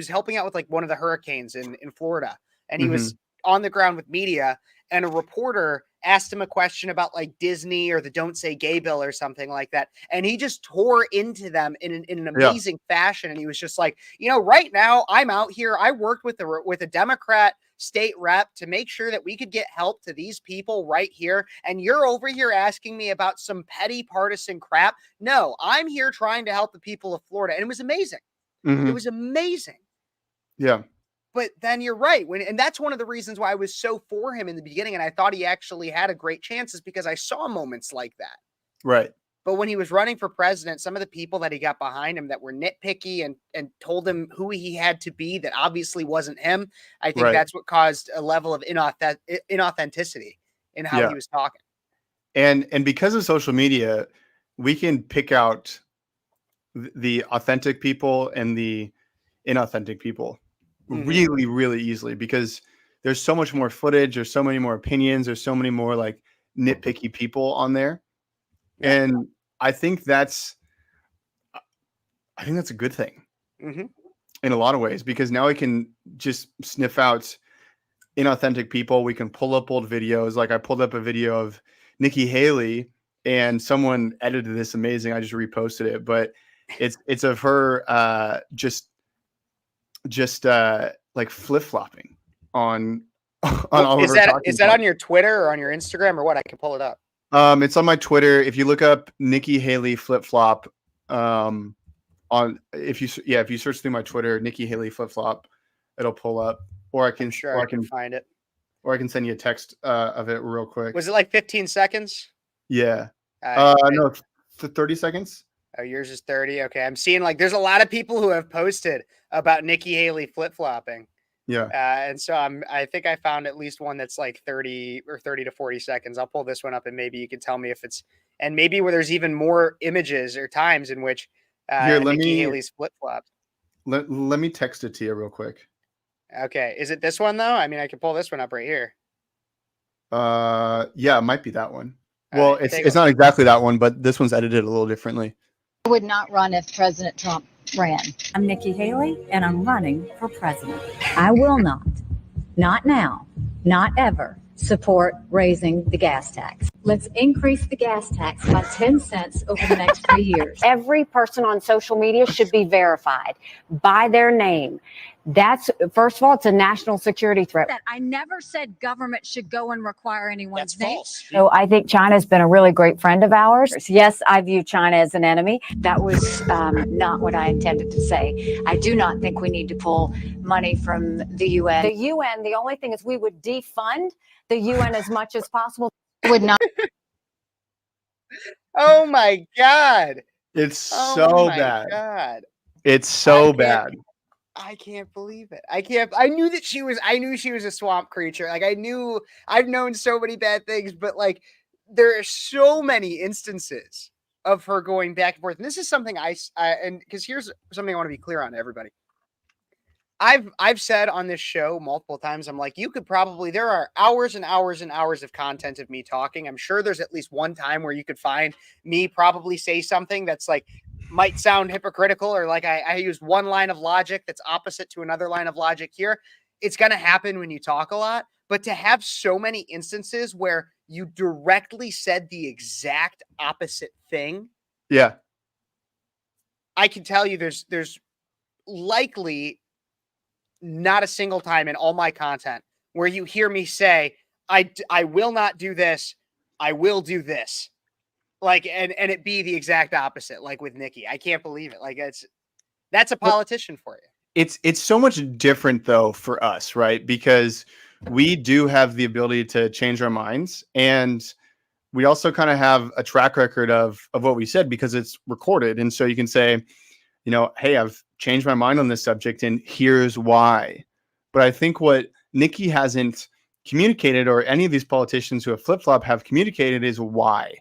helping out with like one of the hurricanes in Florida, and he was Mhm. on the ground with media, and a reporter asked him a question about like Disney or the Don't Say Gay bill or something like that, and he just tore into them in an Yeah. amazing fashion, and he was just like, right now I'm out here. I worked with a Democrat state rep to make sure that we could get help to these people right here, and you're over here asking me about some petty partisan crap. No, I'm here trying to help the people of Florida, and it was amazing. It Mhm. was amazing. Yeah. But then you're right. And that's one of the reasons why I was so for him in the beginning. And I thought he actually had a great chance is because I saw moments like that. Right. But when he was running for president, some of the people that he got behind him that were nitpicky and told him who he had to be that obviously wasn't him, I think Right. that's what caused a level of inauthenticity in how Yeah. he was talking. And because of social media, we can pick out the authentic people and the inauthentic people Mhm. really, really easily because there's so much more footage, there's so many more opinions, there's so many more like nitpicky people on there. Yeah. And I think that's a good thing Mhm. in a lot of ways because now we can just sniff out inauthentic people. We can pull up old videos. Like I pulled up a video of Nikki Haley and someone edited this amazing. I just reposted it, but it's of her just like flip-flopping on all of Is her that talking on points. your Twitter or on your Instagram or what? I can pull it up. It's on my Twitter. If you look up Nikki Haley flip-flop, if you search through my Twitter, Nikki Haley flip-flop, it'll pull up. Or I I'm sure I can find it. or I can send you a text of it real quick. Was it like 15 seconds? Yeah. Uh, No, it's 30 seconds. Oh, yours is 30. Okay. I'm seeing like there's a lot of people who have posted about Nikki Haley flip-flopping. Yeah. And so I think I found at least one that's like 30 or 30 to 40 seconds. I'll pull this one up and maybe you can tell me if it's, and maybe where there's even more images or times in which Here, Nikki Haley's flip-flopped. let me text it to you real quick. Okay. Is it this one though? I mean, I can pull this one up right here. Yeah, it might be that one. All Well, right, it's not exactly that one, but this one's edited a little differently. I would not run if President Trump ran. I'm Nikki Haley, and I'm running for president. I will not now, not ever, support raising the gas tax. Let's increase the gas tax by 10 cents over the next 3 years. Every person on social media should be verified by their name. That's, first of all, it's a national security threat. I never said government should go and require anyone's That's name. false. So I think China's been a really great friend of ours. Yes, I view China as an enemy. That was not what I intended to say. I do not think we need to pull money from the UN. The UN, the only thing is we would defund the UN as much as possible. I would not. Oh my God. It's Oh so my bad. God. It's so I bad. can't- I can't believe it. I knew she was a swamp creature. Like I've known so many bad things, but like there are so many instances of her going back and forth. And this is something and because here's something I want to be clear on to everybody. I've said on this show multiple times, I'm like, there are hours and hours and hours of content of me talking. I'm sure there's at least one time where you could find me probably say something that's like, might sound hypocritical or like I use one line of logic that's opposite to another line of logic here. It's going to happen when you talk a lot, but to have so many instances where you directly said the exact opposite thing, Yeah. I can tell you there's likely not a single time in all my content where you hear me say, I will not do this. I will do this. Like, and it be the exact opposite, like with Nikki. I can't believe it. Like that's a politician for you. It's so much different though for us, right? Because we do have the ability to change our minds, and we also kind of have a track record of what we said because it's recorded. And so you can say, hey, I've changed my mind on this subject and here's why. But I think what Nikki hasn't communicated, or any of these politicians who have flip-flop have communicated, is why.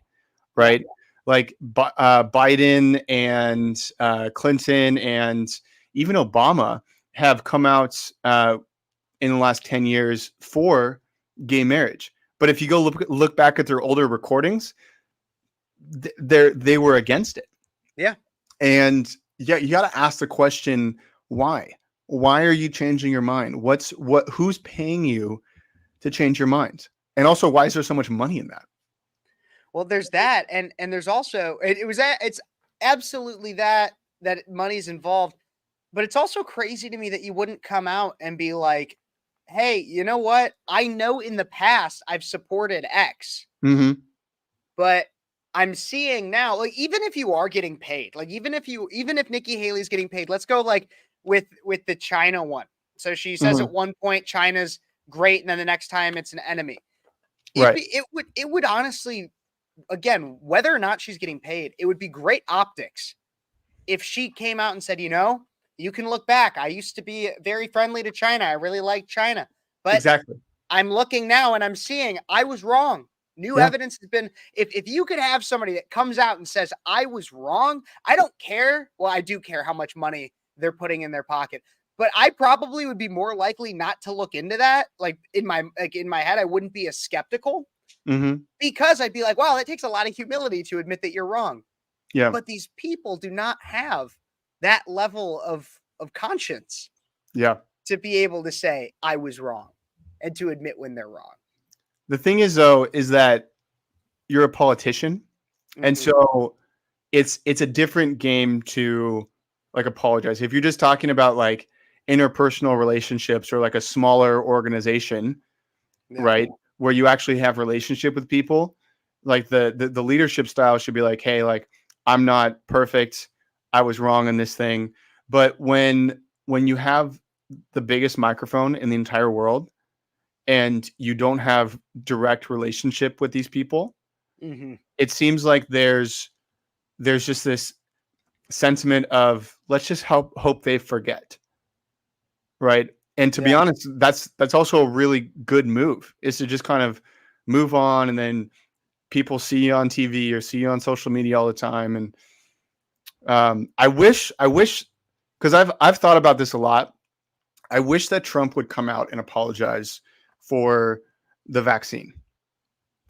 right? Like Biden and Clinton and even Obama have come out in the last 10 years for gay marriage. But if you go look back at their older recordings, they were against it. Yeah. And yeah, you got to ask the question, why? Why are you changing your mind? Who's paying you to change your mind? And also, why is there so much money in that? Well, there's that, and there's also it's absolutely that money's involved, but it's also crazy to me that you wouldn't come out and be like, "Hey, you know what? I know in the past I've supported X, Mm-hmm. but I'm seeing now, like, even if you are getting paid, like even if Nikki Haley's getting paid, let's go like with the China one. So she says Mhm. at one point China's great, and then the next time it's an enemy. Right. It would honestly, again, whether or not she's getting paid, it would be great optics if she came out and said, you can look back. I used to be very friendly to China. I really like China, but Exactly. I'm looking now and I'm seeing I was wrong. New Yeah. evidence has been, if you could have somebody that comes out and says, I was wrong, I don't care. Well, I do care how much money they're putting in their pocket, but I probably would be more likely not to look into that. Like in my head, I wouldn't be as skeptical Mm-hmm. because I'd be like, wow, it takes a lot of humility to admit that you're wrong. Yeah. But these people do not have that level of conscience Yeah. to be able to say, I was wrong, and to admit when they're wrong. The thing is, though, is that you're a politician, and Mhm. so it's a different game to like apologize. If you're just talking about like interpersonal relationships or like a smaller organization, Yeah. right, where you actually have relationship with people, like the leadership style should be like, hey, like I'm not perfect, I was wrong in this thing. But when you have the biggest microphone in the entire world and you don't have direct relationship with these people, Mhm. it seems like there's just this sentiment of let's just hope they forget, right? And to be Yeah. honest, that's also a really good move, is to just kind of move on, and then people see you on TV or see you on social media all the time. And I wish because I've thought about this a lot. I wish that Trump would come out and apologize for the vaccine.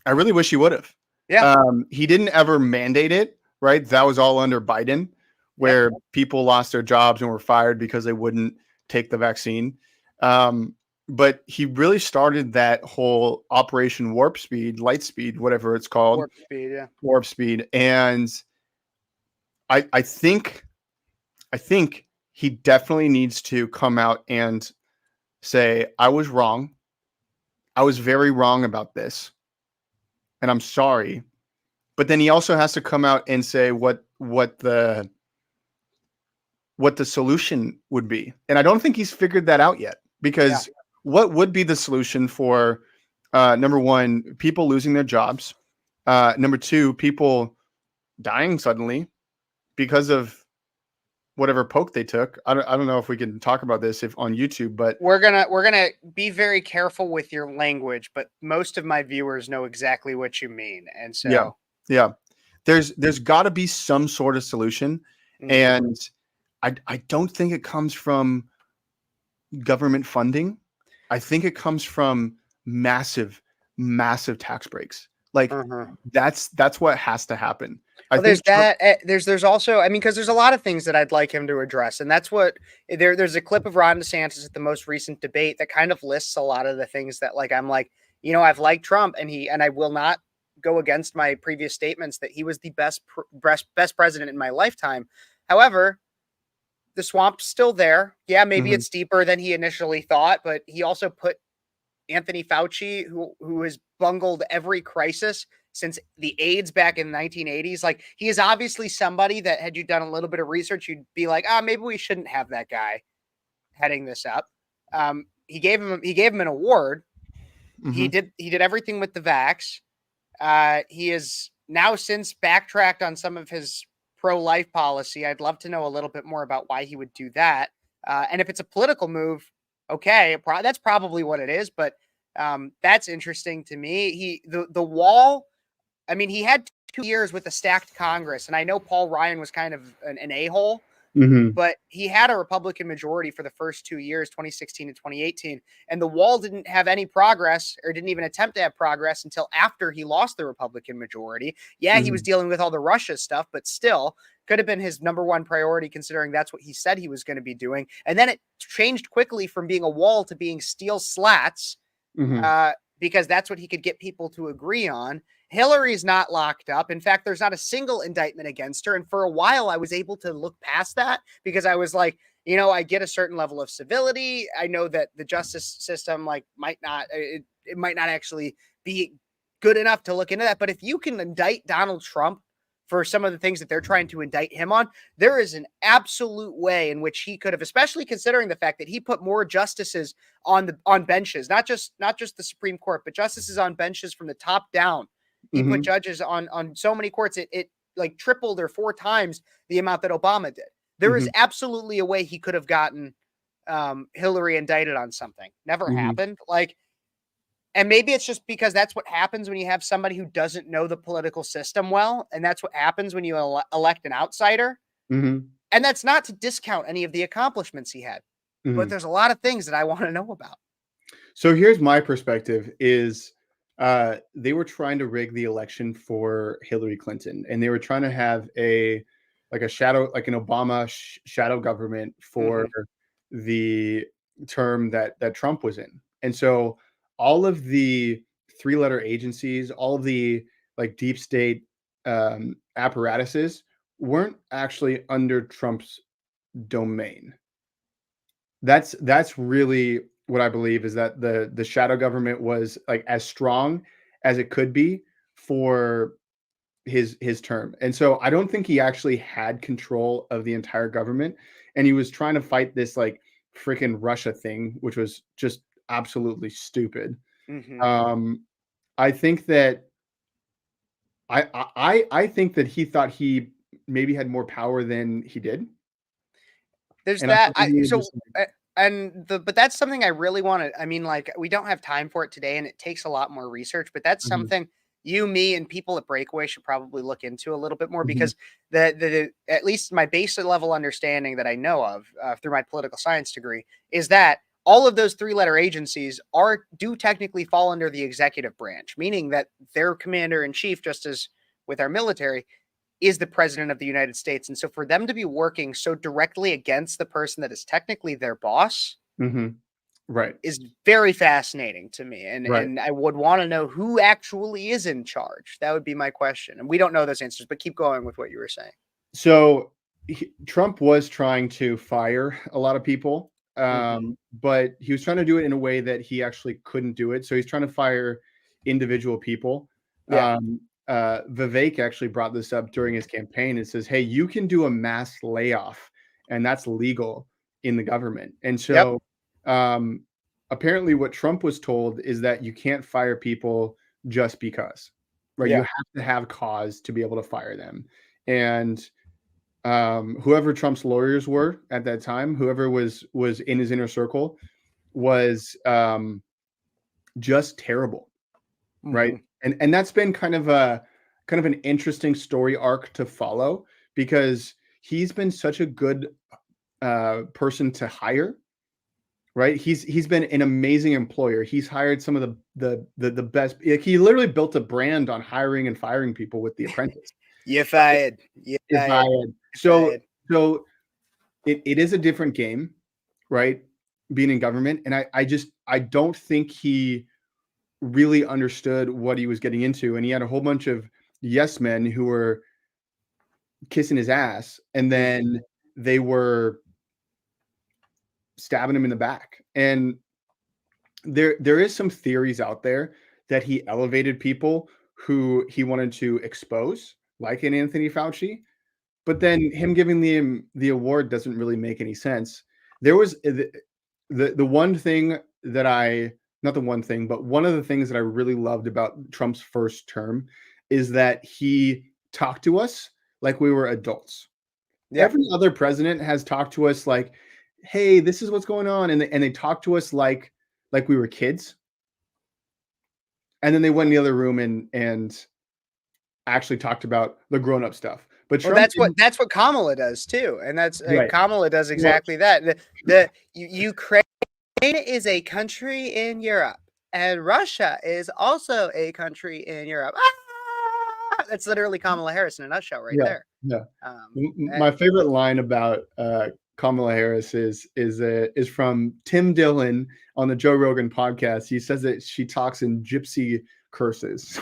I really wish he would have. Yeah. He didn't ever mandate it, right? That was all under Biden, where people lost their jobs and were fired because they wouldn't take the vaccine. But he really started that whole Operation Warp Speed, Light Speed, whatever it's called, Warp speed. Yeah. Warp Speed. And I think he definitely needs to come out and say, I was wrong. I was very wrong about this, and I'm sorry. But then he also has to come out and say what the solution would be. And I don't think he's figured that out yet, because what would be the solution for number one, people losing their jobs, number two, people dying suddenly because of whatever poke they took. I don't know if we can talk about this if on YouTube, but We're gonna be very careful with your language, but most of my viewers know exactly what you mean, and so yeah, there's got to be some sort of solution, and I don't think it comes from government funding. I think it comes from massive tax breaks. Like that's what has to happen. Well, there's that. There's also, I mean, because there's a lot of things that I'd like him to address, and that's what there's a clip of Ron DeSantis at the most recent debate that kind of lists a lot of the things that, like, I'm like, I've liked Trump, and I will not go against my previous statements that he was the best president in my lifetime. However, the swamp's still there. Yeah, maybe it's deeper than he initially thought, but he also put Anthony Fauci, who has bungled every crisis since the AIDS back in the 1980s. Like, he is obviously somebody that, had you done a little bit of research, you'd be like, maybe we shouldn't have that guy heading this up. He gave him an award. He did everything with the vax. He has now since backtracked on some of his pro-life policy. I'd love to know a little bit more about why he would do that. And if it's a political move, okay, that's probably what it is. But that's interesting to me. The wall, I mean, he had 2 years with a stacked Congress, and I know Paul Ryan was kind of an a-hole, Mhm. but he had a Republican majority for the first 2 years, 2016 and 2018. And the wall didn't have any progress, or didn't even attempt to have progress, until after he lost the Republican majority. Yeah, he was Mhm. dealing with all the Russia stuff, but still could have been his number one priority, considering that's what he said he was going to be doing. And then it changed quickly from being a wall to being steel slats, Mhm. because that's what he could get people to agree on. Hillary's not locked up. In fact, there's not a single indictment against her. And for a while, I was able to look past that, because I was like, I get a certain level of civility. I know that the justice system might not, it might not actually be good enough to look into that. But if you can indict Donald Trump for some of the things that they're trying to indict him on, there is an absolute way in which he could have, especially considering the fact that he put more justices on benches, not just the Supreme Court, but justices on benches from the top down. He put Mhm. judges on so many courts, it like tripled or 4 times the amount that Obama did. There is Mhm. absolutely a way he could have gotten Hillary indicted on something. Never Mhm. happened. And maybe it's just because that's what happens when you have somebody who doesn't know the political system well, and that's what happens when you elect an outsider. Mhm. And that's not to discount any of the accomplishments he had, but Mhm. there's a lot of things that I want to know about. So here's my perspective is they were trying to rig the election for Hillary Clinton, and they were trying to have a shadow, like an Obama shadow government for Mhm. the term that Trump was in. And so all of the three-letter agencies, all of the like deep state apparatuses weren't actually under Trump's domain. That's really what I believe, is that the shadow government was like as strong as it could be for his term. And so I don't think he actually had control of the entire government, and he was trying to fight this like freaking Russia thing, which was just absolutely stupid. Mhm. Um I think that I think that he thought he maybe had more power than he did. There's And I that. thought he would just But that's something I really want to. I mean, we don't have time for it today, and it takes a lot more research. But that's Mhm. something you, me, and people at Breakaway should probably look into a little bit more, Mhm. because the at least my basic level understanding that I know of through my political science degree is that all of those three-letter agencies do technically fall under the executive branch, meaning that their commander in chief, just as with our military, is the president of the United States. And so for them to be working so directly against the person that is technically their boss Mhm. Right. is very fascinating to me. And Right. and I would want to know who actually is in charge. That would be my question. And we don't know those answers, but keep going with what you were saying. So Trump was trying to fire a lot of people, Mhm. but he was trying to do it in a way that he actually couldn't do it. So he's trying to fire individual people. Yeah. Vivek actually brought this up during his campaign. It says, "Hey, you can do a mass layoff, and that's legal in the government." And Yep. so, um, apparently, what Trump was told is that you can't fire people just because, right? You Yeah. have to have cause to be able to fire them, and whoever Trump's lawyers were at that time, whoever was in his inner circle, was just terrible, right? Mhm. And that's been kind of an interesting story arc to follow, because he's been such a good person to hire, right? He's been an amazing employer. He's hired some of the best. Like, he literally built a brand on hiring and firing people with The Apprentice. You fired. You If I fired. had You so fired. so it is a different game, right? Being in government. And I don't think he really understood what he was getting into. And he had a whole bunch of yes men who were kissing his ass, and Mhm. then they were stabbing him in the back. And there is some theories out there that he elevated people who he wanted to expose, like an Anthony Fauci. But then him giving the award doesn't really make any sense. There was the one thing that I not the one thing, but one of the things that I really loved about Trump's first term is that he talked to us like we were adults. Yeah. Every other president has talked to us like, "Hey, this is what's going on," and they talk to us like we were kids. And then they went in the other room and actually talked about the grown-up stuff. But Well, Trump that's what Kamala does too, and that's right. Kamala does exactly that. The Ukraine is a country in Europe, and Russia is also a country in Europe. Ah! That's literally Kamala Harris in a nutshell, right Yeah, there. yeah. And My favorite line about Kamala Harris is from Tim Dillon on the Joe Rogan podcast. He says that she talks in gypsy curses.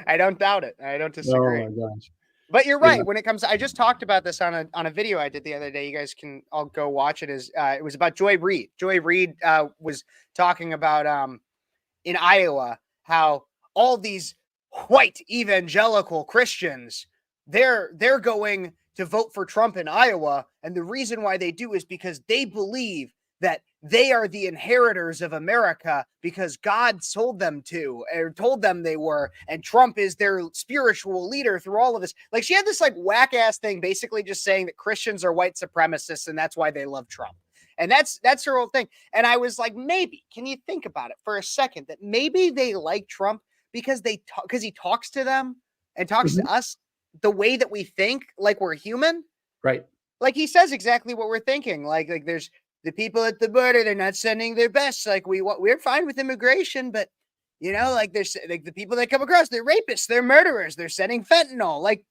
I don't doubt it. I don't Oh disagree. my gosh. But you're right. Yeah. When it comes to, I just talked about this on a video I did the other day. You guys can all go watch it. It was about Joy Reid. Joy Reid was talking about in Iowa how all these white evangelical Christians they're going to vote for Trump in Iowa, and the reason why they do is because they believe that they are the inheritors of America because God told them to, or told them they were, and Trump is their spiritual leader through all of this. Like, she had this like whack ass thing, basically just saying that Christians are white supremacists and that's why they love Trump. And that's her whole thing. And I was like, maybe, can you think about it for a second that maybe they like Trump because because he talks to them and talks to us the way that we think, like we're human. Right. Like he says exactly what we're thinking. Like there's the people at the border, they're not sending their best. Like we're fine with immigration, but you know, like there's like the people that come across, they're rapists, they're murderers, they're sending fentanyl. Like,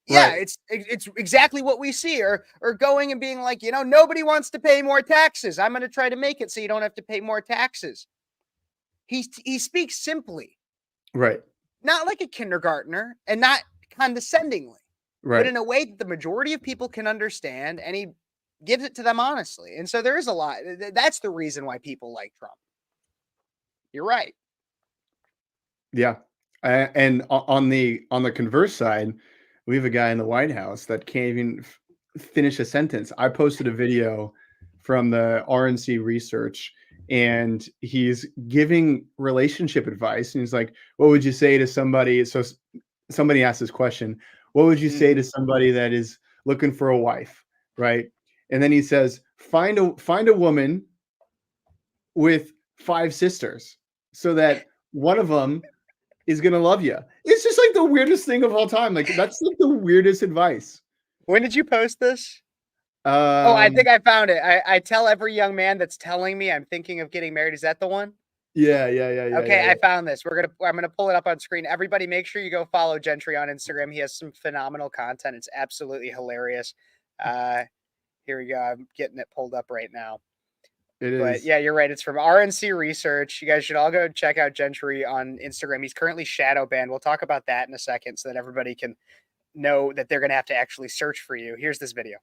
yeah, Right. it's exactly what we see. Or going and being like, you know, nobody wants to pay more taxes. I'm going to try to make it so you don't have to pay more taxes. He speaks simply, Right. not like a kindergartner and not condescendingly, Right. but in a way that the majority of people can understand, and he gives it to them honestly. And so there is a lot. That's the reason why people like Trump. You're right. Yeah. And on the converse side, we have a guy in the White House that can't even finish a sentence. I posted a video from the RNC research, and he's giving relationship advice. And he's like, what would you say to somebody? So somebody asked this question. What would you say to somebody that is looking for a wife? Right. And then he says, find a woman with 5 sisters so that one of them is going to love you. It's just like the weirdest thing of all time. Like, that's like the weirdest advice. When did you post this? I think I found it. I tell every young man that's telling me I'm thinking of getting married. Is that the one? Yeah. Okay, yeah. I found this. I'm gonna pull it up on screen. Everybody, make sure you go follow Gentry on Instagram. He has some phenomenal content. It's absolutely hilarious. Here we go. I'm getting it pulled up right now. It is. But yeah, you're right. It's from RNC Research. You guys should all go check out Gentry on Instagram. He's currently shadow banned. We'll talk about that in a second so that everybody can know that they're going to have to actually search for you. Here's this video.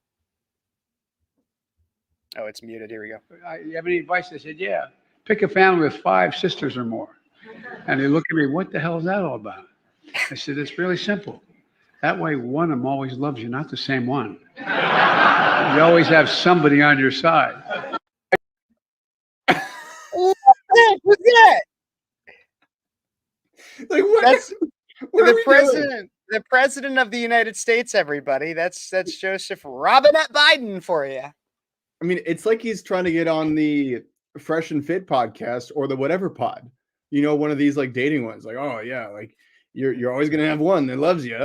Oh, it's muted. Here we go. You have any advice? I said, yeah. Pick a family with 5 sisters or more. And they look at me, what the hell is that all about? I said, it's really simple. That way, one of them always loves you, not the same one. You always have somebody on your side. What's that? Like, what? That's what the president. The president of the United States, everybody. That's Joseph Robinette Biden for you. I mean, it's like he's trying to get on the Fresh and Fit podcast or the whatever pod. You know, one of these like dating ones. Like, oh yeah, like you're always gonna have one that loves you.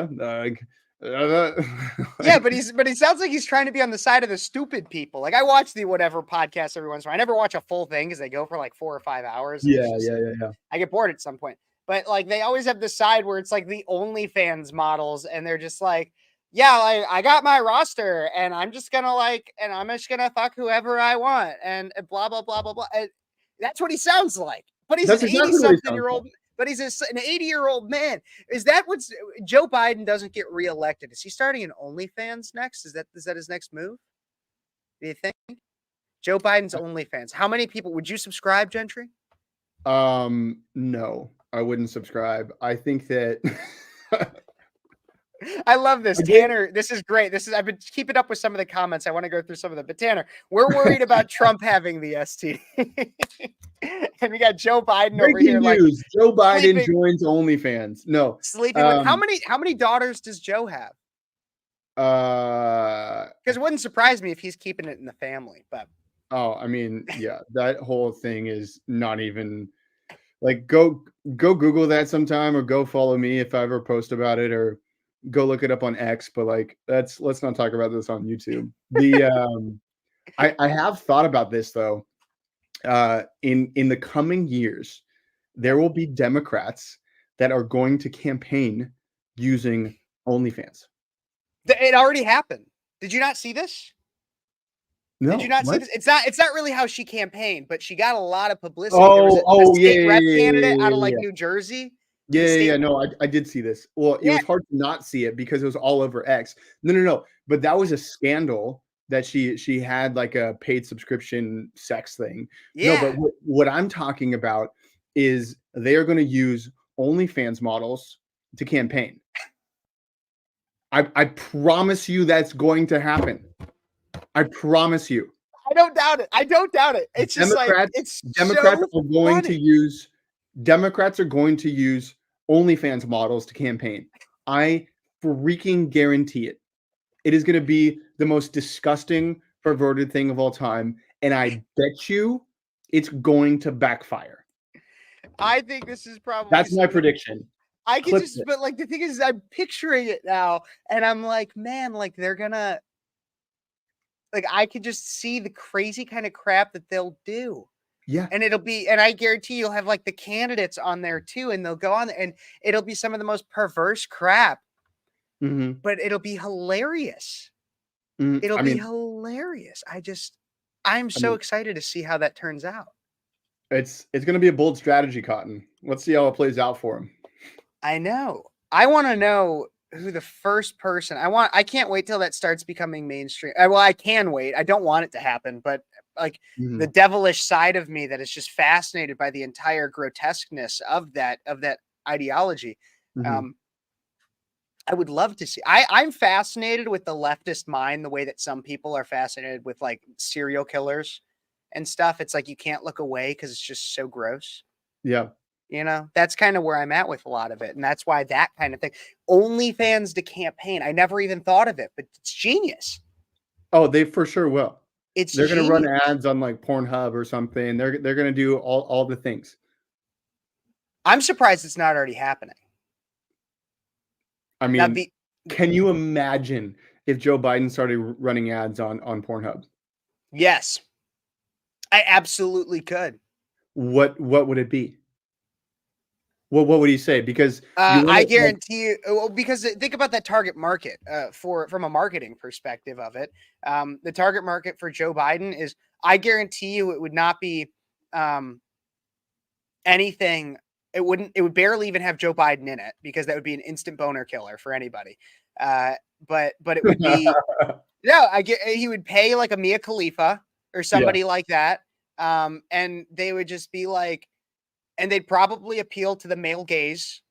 Yeah, but he sounds like he's trying to be on the side of the stupid people. Like, I watch the whatever podcast every once in a while. I never watch a full thing because they go for like 4 or 5 hours. Yeah. I get bored at some point. But like, they always have this side where it's like the OnlyFans models, and they're just like, yeah, like, I got my roster, and I'm just gonna fuck whoever I want, and blah blah blah blah blah. And that's what he sounds like. But he's That's an exactly 80-something-year-old. But he's an 80-year-old man. Is that what's Joe Biden doesn't get reelected? Is he starting an OnlyFans next? Is that his next move? Do you think? Joe Biden's OnlyFans. How many people would you subscribe, Gentry? No, I wouldn't subscribe. I think that I love this. Tanner, this is great. I've been keeping up with some of the comments. I want to go through some of them. But Tanner, we're worried about Trump having the STD. And we got Joe Biden over here. News. Like, Joe Biden joins OnlyFans. No. Sleeping with how many daughters does Joe have? Because it wouldn't surprise me if he's keeping it in the family, but I mean, yeah, that whole thing is not even Like go Google that sometime, or go follow me if I ever post about it, or go look it up on X. But like let's not talk about this on YouTube. The I have thought about this though. In the coming years, there will be Democrats that are going to campaign using OnlyFans. It already happened. Did you not see this? No, Did you not see what? this? It's not really how she campaigned, but she got a lot of publicity. Oh, There was a oh, state yeah, rep yeah, yeah, candidate yeah, out of yeah, like yeah. New Jersey. Yeah, The yeah, state, yeah. No, I did see this. Well, it yeah, was hard to not see it because it was all over X. No. But that was a scandal that she had like a paid subscription sex thing. No, but yeah. what I'm talking about is they are going to use OnlyFans models to campaign. I promise you that's going to happen. I promise you. I don't doubt it. I don't doubt it. It's just like it's Democrats so are going to funny. use Democrats are going to use OnlyFans models to campaign. I freaking guarantee it. It is going to be the most disgusting, perverted thing of all time, and I bet you it's going to backfire. I think this is probably That's my prediction. I can Clip just, it. but like the thing is, I'm picturing it now, and I'm like, man, like they're gonna, like I could just see the crazy kind of crap that they'll do. Yeah. And it'll be, and I guarantee you'll have like the candidates on there too, and they'll go on there, and it'll be some of the most perverse crap, Mm-hmm. but it'll be hilarious. Mm-hmm. It'll I be mean, hilarious. I'm so excited to see how that turns out. it's going to be a bold strategy, Cotton. Let's see how it plays out for him. I know. I want to know who the first person I can't wait till that starts becoming mainstream. Well, I can wait. I don't want it to happen, but like the devilish side of me that is just fascinated by the entire grotesqueness of that ideology. Mhm. I would love to see. I'm fascinated with the leftist mind, the way that some people are fascinated with like serial killers and stuff. It's like you can't look away because it's just so gross. Yeah. You know, that's kind of where I'm at with a lot of it. And that's why that kind of thing, OnlyFans to campaign. I never even thought of it, but it's genius. Oh, they for sure will. It's They're going to run genius. ads on like Pornhub or something. They're going to do all the things. I'm surprised it's not already happening. I mean, can you imagine if Joe Biden started running ads on Pornhub? Yes, I absolutely could. What would it be? Well, what would he say? Because I guarantee you, well, because think about that target market from a marketing perspective of it. The target market for Joe Biden is, I guarantee you, it would not be anything. It would barely even have Joe Biden in it, because that would be an instant boner killer for anybody. But it would be, he would pay like a Mia Khalifa or somebody like that. And they would just be like, and they'd probably appeal to the male gaze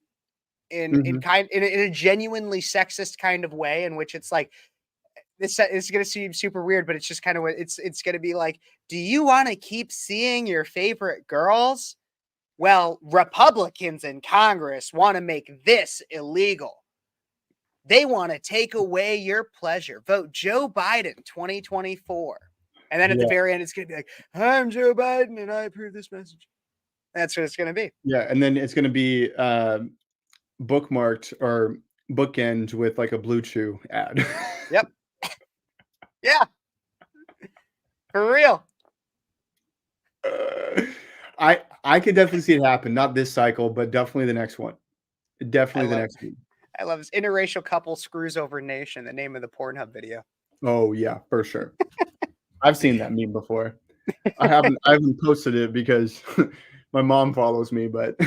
in a genuinely sexist kind of way, in which it's like, it's going to seem super weird, but it's just kind of what it's going to be like. Do you want to keep seeing your favorite girls? Well, Republicans in Congress want to make this illegal. They want to take away your pleasure. Vote Joe Biden 2024. And then at the very end, it's going to be like, I'm Joe Biden and I approve this message. That's what it's going to be. Yeah. And then it's going to be bookmarked or bookend with like a Blue Chew ad. Yep. Yeah. For real. I could definitely see it happen. Not this cycle, but definitely the next one. Definitely the next one. I love this. Interracial couple screws over nation, the name of the Pornhub video. Oh yeah, for sure. I've seen that meme before. I haven't posted it because my mom follows me, but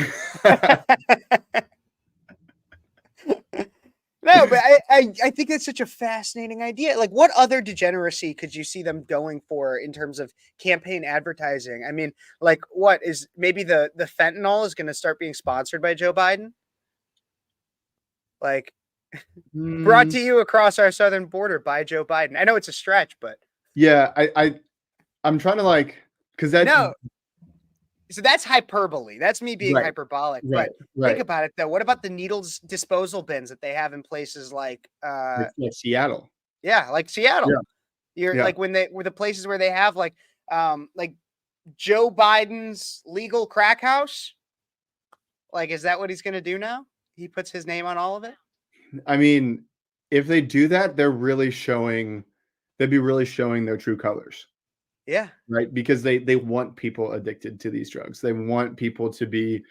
no, but I think that's such a fascinating idea. Like, what other degeneracy could you see them going for in terms of campaign advertising? I mean, like, what is maybe the fentanyl is going to start being sponsored by Joe Biden? Like, brought to you across our southern border by Joe Biden. I know it's a stretch, but yeah, I'm trying to like, because that so that's hyperbole. That's me being hyperbolic. Right, but think about it though. What about the needles disposal bins that they have in places like Seattle? Yeah, like Seattle. Yeah. You're like when the places where they have like Joe Biden's legal crack house. Like, is that what he's going to do now? He puts his name on all of it? I mean, if they do that, they'd be really showing their true colors, Yeah. right? Because they want people addicted to these drugs. They want people to be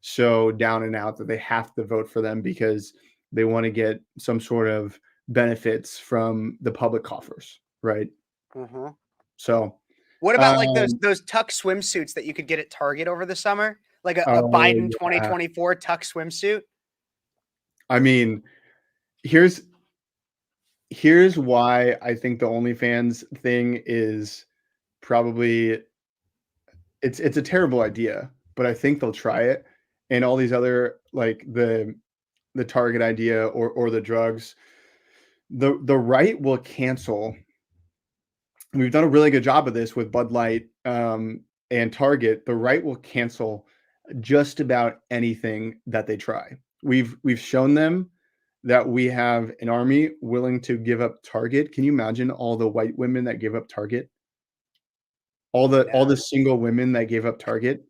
so down and out that they have to vote for them because they want to get some sort of benefits from the public coffers, right? Mm-hmm. So, What about like um, those tuck swimsuits that you could get at Target over the summer? Like a oh, Biden yeah. 2024 tuck swimsuit? I mean, here's why I think the OnlyFans thing is probably it's a terrible idea, but I think they'll try it. And all these other like the Target idea or the drugs, the right will cancel. We've done a really good job of this with Bud Light and Target. The right will cancel just about anything that they try. We've shown them that we have an army willing to give up Target. Can you imagine all the white women that gave up Target? All the single women that gave up Target?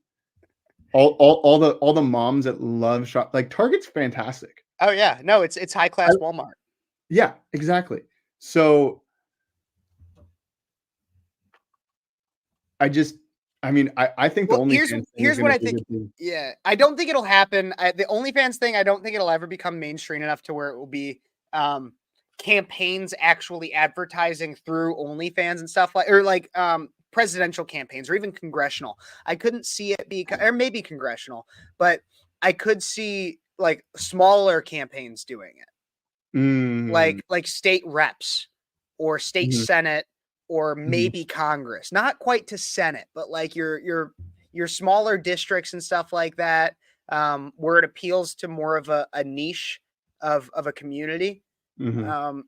All the moms that love shop, like Target's fantastic. Oh yeah. No, it's high class Walmart. Yeah, exactly. So I think the Well, OnlyFans thing is here's what gonna I be a think. good thing. Yeah, I don't think it'll happen. The OnlyFans thing, I don't think it'll ever become mainstream enough to where it will be campaigns actually advertising through OnlyFans and stuff like presidential campaigns or even congressional. I couldn't see it be, or maybe congressional, but I could see like smaller campaigns doing it, Mm, like state reps or state mhm, senate or mhm, maybe Congress, not quite to Senate, but like your smaller districts and stuff like that, where it appeals to more of a niche of a community. mhm. Um,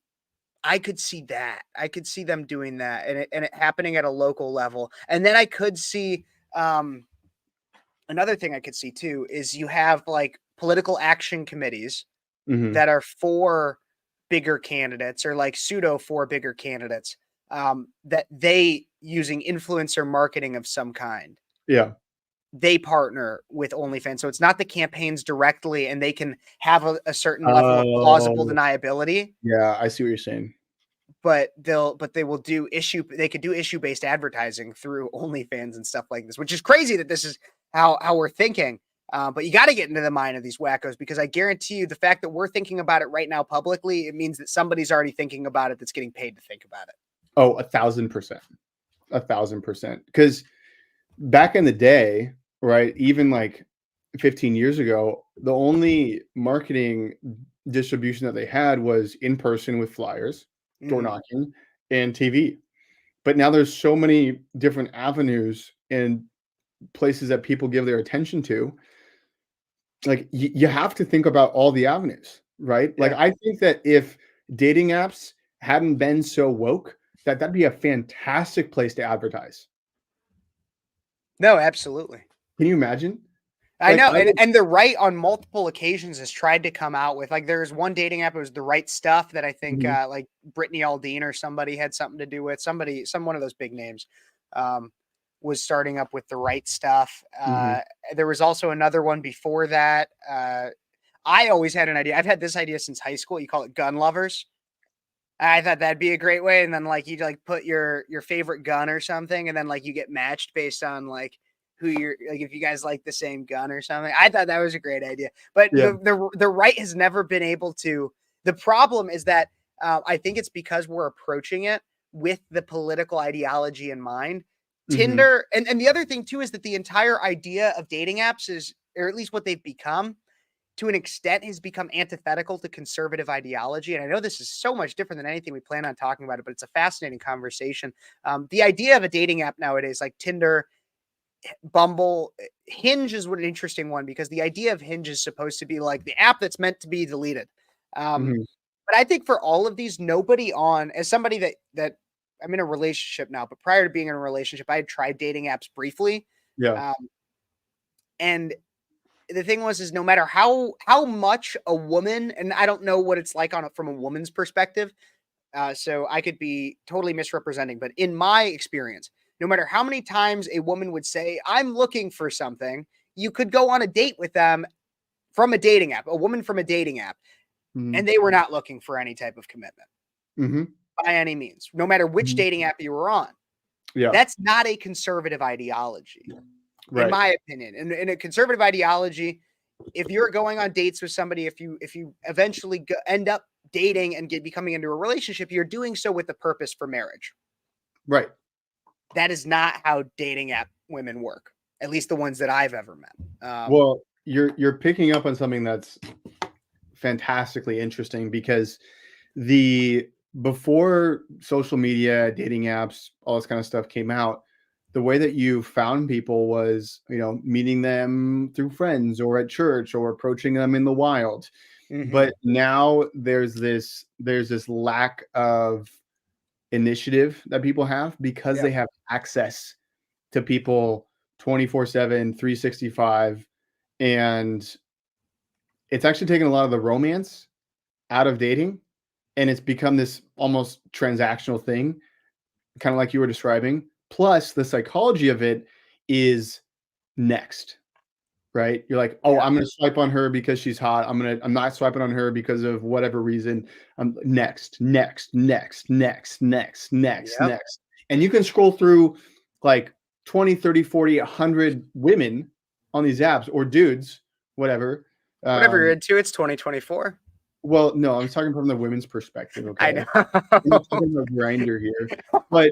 I could see that. I could see them doing that and it happening at a local level. And then I could see another thing I could see too is you have like political action committees Mhm. that are for bigger candidates or like pseudo for bigger candidates, that they using influencer marketing of some kind. Yeah. They partner with OnlyFans. So it's not the campaigns directly and they can have a certain level of plausible Oh, deniability, yeah, I see what you're saying. but they will do they could do issue-based advertising through OnlyFans and stuff like this, which is crazy that this is how we're thinking. But you got to get into the mind of these wackos because I guarantee you the fact that we're thinking about it right now publicly, it means that somebody's already thinking about it that's getting paid to think about it. Oh, 1,000%. 1,000%. Because back in the day, right, even like 15 years ago, the only marketing distribution that they had was in person with flyers, door Mhm. knocking, and TV. But now there's so many different avenues and places that people give their attention to. Like you have to think about all the avenues, right? Like Yeah. I think that if dating apps hadn't been so woke, that'd be a fantastic place to advertise. No, absolutely. Can you imagine? I Like know, I would and the right on multiple occasions has tried to come out with like there's one dating app, it was the right stuff that I think Mhm, like Brittany Aldean or somebody had something to do with some one of those big names um was starting up with the right stuff. mhm. There was also another one before that. I always had an idea. I've had this idea since high school. You call it gun lovers. I thought that'd be a great way. And then like you like put your favorite gun or something, and then like you get matched based on like who you're like if you guys like the same gun or something. I thought that was a great idea. But Yeah. the right has never been able to. The problem is that I think it's because we're approaching it with the political ideology in mind. Mhm, Tinder and the other thing too is that the entire idea of dating apps is, or at least what they've become, to an extent has become antithetical to conservative ideology. And I know this is so much different than anything we plan on talking about it, but it's a fascinating conversation. The idea of a dating app nowadays, like Tinder, Bumble, Hinge is an interesting one because the idea of Hinge is supposed to be like the app that's meant to be deleted. Um, mhm. but I think for all of these, nobody on as somebody that I'm in a relationship now, but prior to being in a relationship, I had tried dating apps briefly. Yeah. Um, and the thing was is no matter how much a woman, and I don't know what it's like on from a woman's perspective, so I could be totally misrepresenting, but in my experience, no matter how many times a woman would say I'm looking for something, you could go on a date with them from a dating app, a woman from a dating app, Mhm. and they were not looking for any type of commitment Mhm. by any means, no matter which Mhm. dating app you were on. Yeah. That's not a conservative ideology, in Right. my opinion. And in a conservative ideology, if you're going on dates with somebody, if you eventually end up dating and becoming into a relationship, you're doing so with the purpose for marriage. Right. That is not how dating app women work, at least the ones that I've ever met. Well, you're picking up on something that's fantastically interesting because before social media, dating apps, all this kind of stuff came out, the way that you found people was, meeting them through friends or at church or approaching them in the wild. Mhm. But now there's this lack of initiative that people have because Yeah. they have access to people 24/7, 365, and it's actually taken a lot of the romance out of dating, and it's become this almost transactional thing, kind of like you were describing. Plus, the psychology of it is next, right? You're like, oh, Yeah. I'm going to swipe on her because she's hot. I'm not swiping on her because of whatever reason. Next, next, next, next, next, next, Yep. next. And you can scroll through like 20, 30, 40, 100 women on these apps or dudes, whatever. Whatever you're into, it's 2024. Well, no, I'm talking from the women's perspective. Okay. I know. I'm not talking about grinder here, but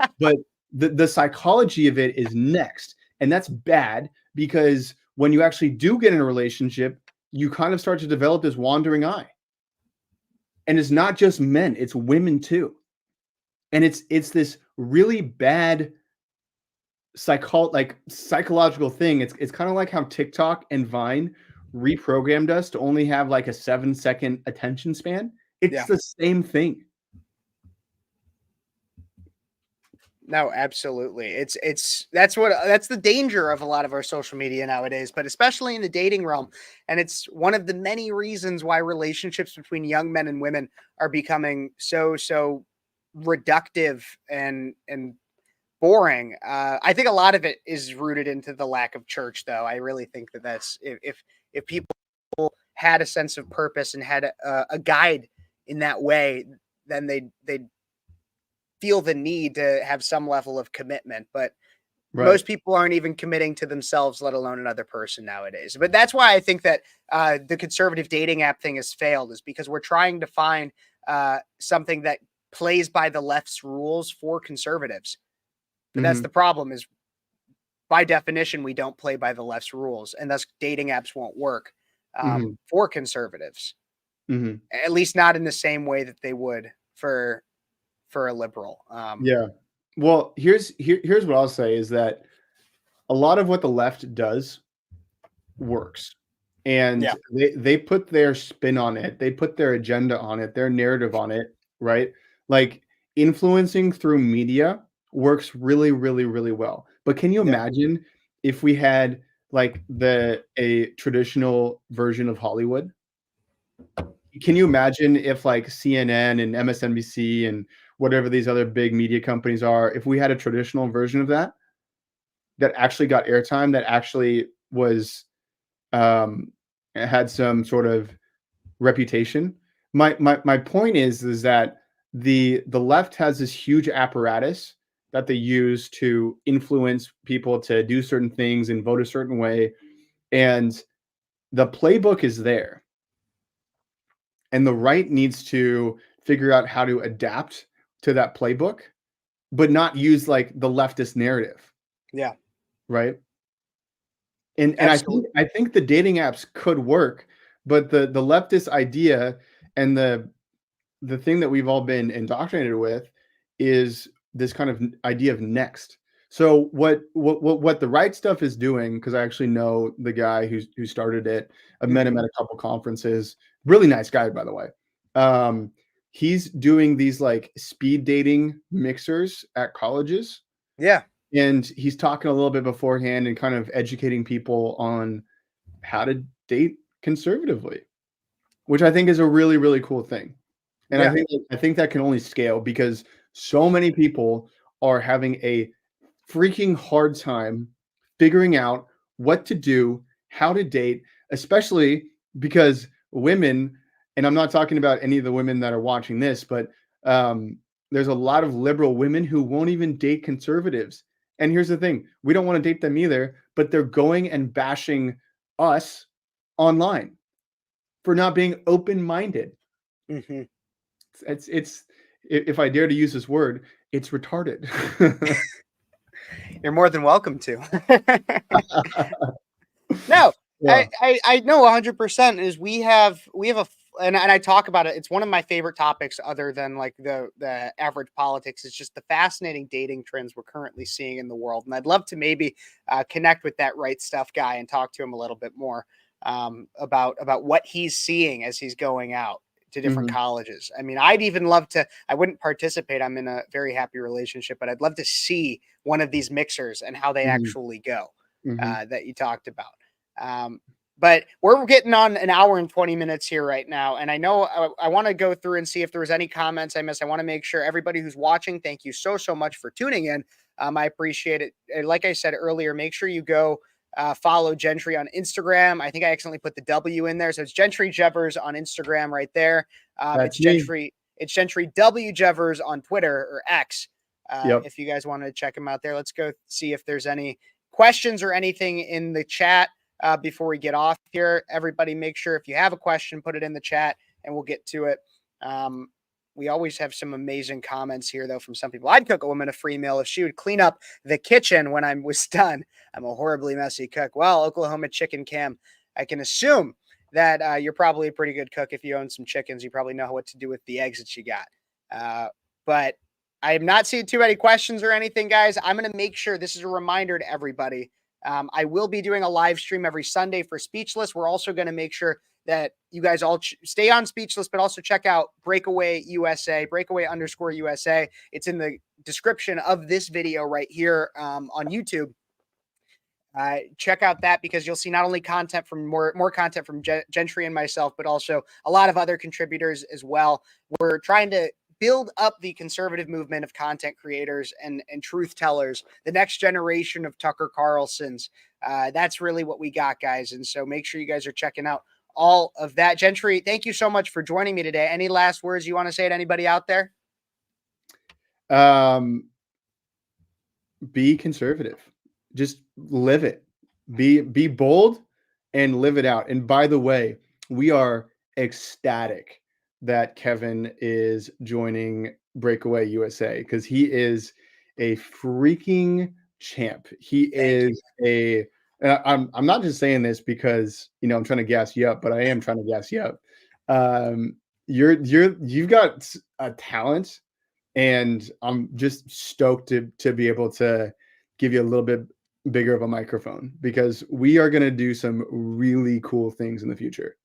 the psychology of it is next, and that's bad because when you actually do get in a relationship, you kind of start to develop this wandering eye, and it's not just men; it's women too, and it's this really bad psychological thing. It's kind of like how TikTok and Vine reprogrammed us to only have like a 7-second attention span. It's Yeah. the same thing. No, absolutely. That's the danger of a lot of our social media nowadays, but especially in the dating realm. And it's one of the many reasons why relationships between young men and women are becoming so reductive and boring. I think a lot of it is rooted into the lack of church, though. I really think that's if people had a sense of purpose and had a guide in that way, then they'd feel the need to have some level of commitment. But most people aren't even committing to themselves, let alone another person nowadays. But that's why I think that the conservative dating app thing has failed, is because we're trying to find something that plays by the left's rules for conservatives. But that's the problem, is by definition, we don't play by the left's rules, and thus dating apps won't work for conservatives, at least not in the same way that they would for a liberal. Yeah. Well, here's what I'll say is that a lot of what the left does works. And they put their spin on it. They put their agenda on it, their narrative on it, right? Like influencing through media works really, really, really well. But can you imagine if we had like a traditional version of Hollywood? Can you imagine if like CNN and MSNBC and whatever these other big media companies are, if we had a traditional version of that actually got airtime, that actually was had some sort of reputation? My point is that the left has this huge apparatus that they use to influence people to do certain things and vote a certain way, and the playbook is there. And the right needs to figure out how to adapt to that playbook, but not use like the leftist narrative. Yeah. Right. And I think the dating apps could work, but the leftist idea and the thing that we've all been indoctrinated with is this kind of idea of next. So what the right stuff is doing, because I actually know the guy who started it. I've met him at a couple conferences. Really nice guy, by the way. He's doing these like speed dating mixers at colleges. Yeah. And he's talking a little bit beforehand and kind of educating people on how to date conservatively, which I think is a really, really cool thing. And I think that can only scale because so many people are having a freaking hard time figuring out what to do, how to date, especially because women, and I'm not talking about any of the women that are watching this, but there's a lot of liberal women who won't even date conservatives. And here's the thing, we don't want to date them either, but they're going and bashing us online for not being open-minded. Mm-hmm. It's if I dare to use this word, it's retarded. You're more than welcome to. No, Yeah. I know 100% is we have and I talk about it. It's one of my favorite topics other than like the average politics. It's just the fascinating dating trends we're currently seeing in the world. And I'd love to maybe connect with that Right Stuff guy and talk to him a little bit more about what he's seeing as he's going out to different Mhm. colleges. I mean, I'd even love to, I wouldn't participate. I'm in a very happy relationship, but I'd love to see one of these mixers and how they Mhm. actually go Mhm. that you talked about. But we're getting on an hour and 20 minutes here right now. And I know I want to go through and see if there was any comments I missed. I want to make sure everybody who's watching, thank you so much for tuning in. I appreciate it. And like I said earlier, make sure you go follow Gentry on Instagram. I think I accidentally put the W in there. So it's Gentry Jevers on Instagram right there. That's me. It's Gentry W Jevers on Twitter or X. Yep. If you guys want to check him out there, let's go see if there's any questions or anything in the chat. Before we get off here, everybody make sure if you have a question, put it in the chat and we'll get to it. We always have some amazing comments here, though, from some people. I'd cook a woman a free meal if she would clean up the kitchen when I was done. I'm a horribly messy cook. Well, Oklahoma Chicken Cam, I can assume that you're probably a pretty good cook if you own some chickens. You probably know what to do with the eggs that you got. But I am not seeing too many questions or anything, guys. I'm going to make sure this is a reminder to everybody. I will be doing a live stream every Sunday for Speechless. We're also going to make sure that you guys all stay on Speechless, but also check out Breakaway USA, breakaway_USA. It's in the description of this video right here on YouTube. Check out that because you'll see not only content from more content from Gentry and myself, but also a lot of other contributors as well. We're trying to build up the conservative movement of content creators and truth tellers, the next generation of Tucker Carlsons. That's really what we got, guys. And so make sure you guys are checking out all of that. Gentry, thank you so much for joining me today. Any last words you want to say to anybody out there? Be conservative. Just live it. Be bold and live it out. And by the way, we are ecstatic that Kevin is joining Breakaway USA because he is a freaking champ. He is a I'm not just saying this because I'm trying to gas you up, but I am trying to gas you up. You've got a talent, and I'm just stoked to be able to give you a little bit bigger of a microphone because we are going to do some really cool things in the future.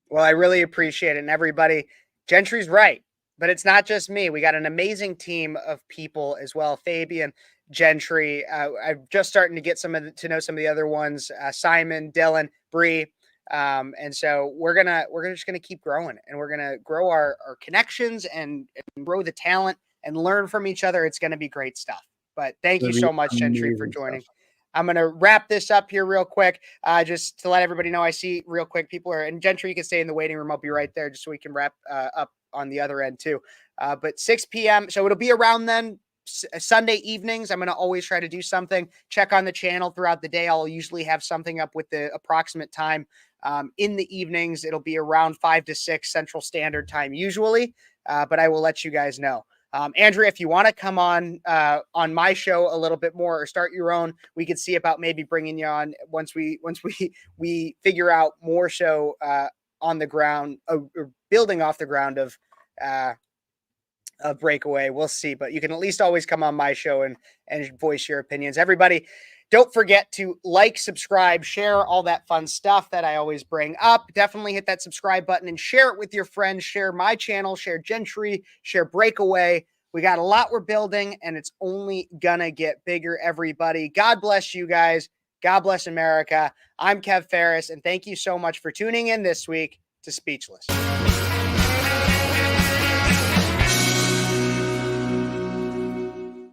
Well, I really appreciate it. And everybody, Gentry's right, but it's not just me. We got an amazing team of people as well. Fabian, Gentry. I'm just starting to get to know some of the other ones. Simon, Dylan, Bree. And so we're just gonna keep growing, and we're gonna grow our connections and grow the talent and learn from each other. It's gonna be great stuff. But thank you so much, Gentry, for joining. Stuff. I'm going to wrap this up here real quick. Just to let everybody know, I see real quick people are, and Gentry, you can stay in the waiting room. I'll be right there just so we can wrap up on the other end too. But 6 p.m. So it'll be around then. Sunday evenings, I'm going to always try to do something. Check on the channel throughout the day. I'll usually have something up with the approximate time. In the evenings, it'll be around 5 to 6 Central Standard Time usually, but I will let you guys know. Andrea, if you want to come on my show a little bit more or start your own, we could see about maybe bringing you on once we figure out more so on the ground, or building off the ground of Breakaway. We'll see, but you can at least always come on my show and voice your opinions. Everybody, don't forget to like, subscribe, share, all that fun stuff that I always bring up. Definitely hit that subscribe button and share it with your friends. Share my channel, share Gentry, share Breakaway. We got a lot we're building, and it's only gonna get bigger, everybody. God bless you guys. God bless America. I'm Kev Phares, and thank you so much for tuning in this week to Speechless.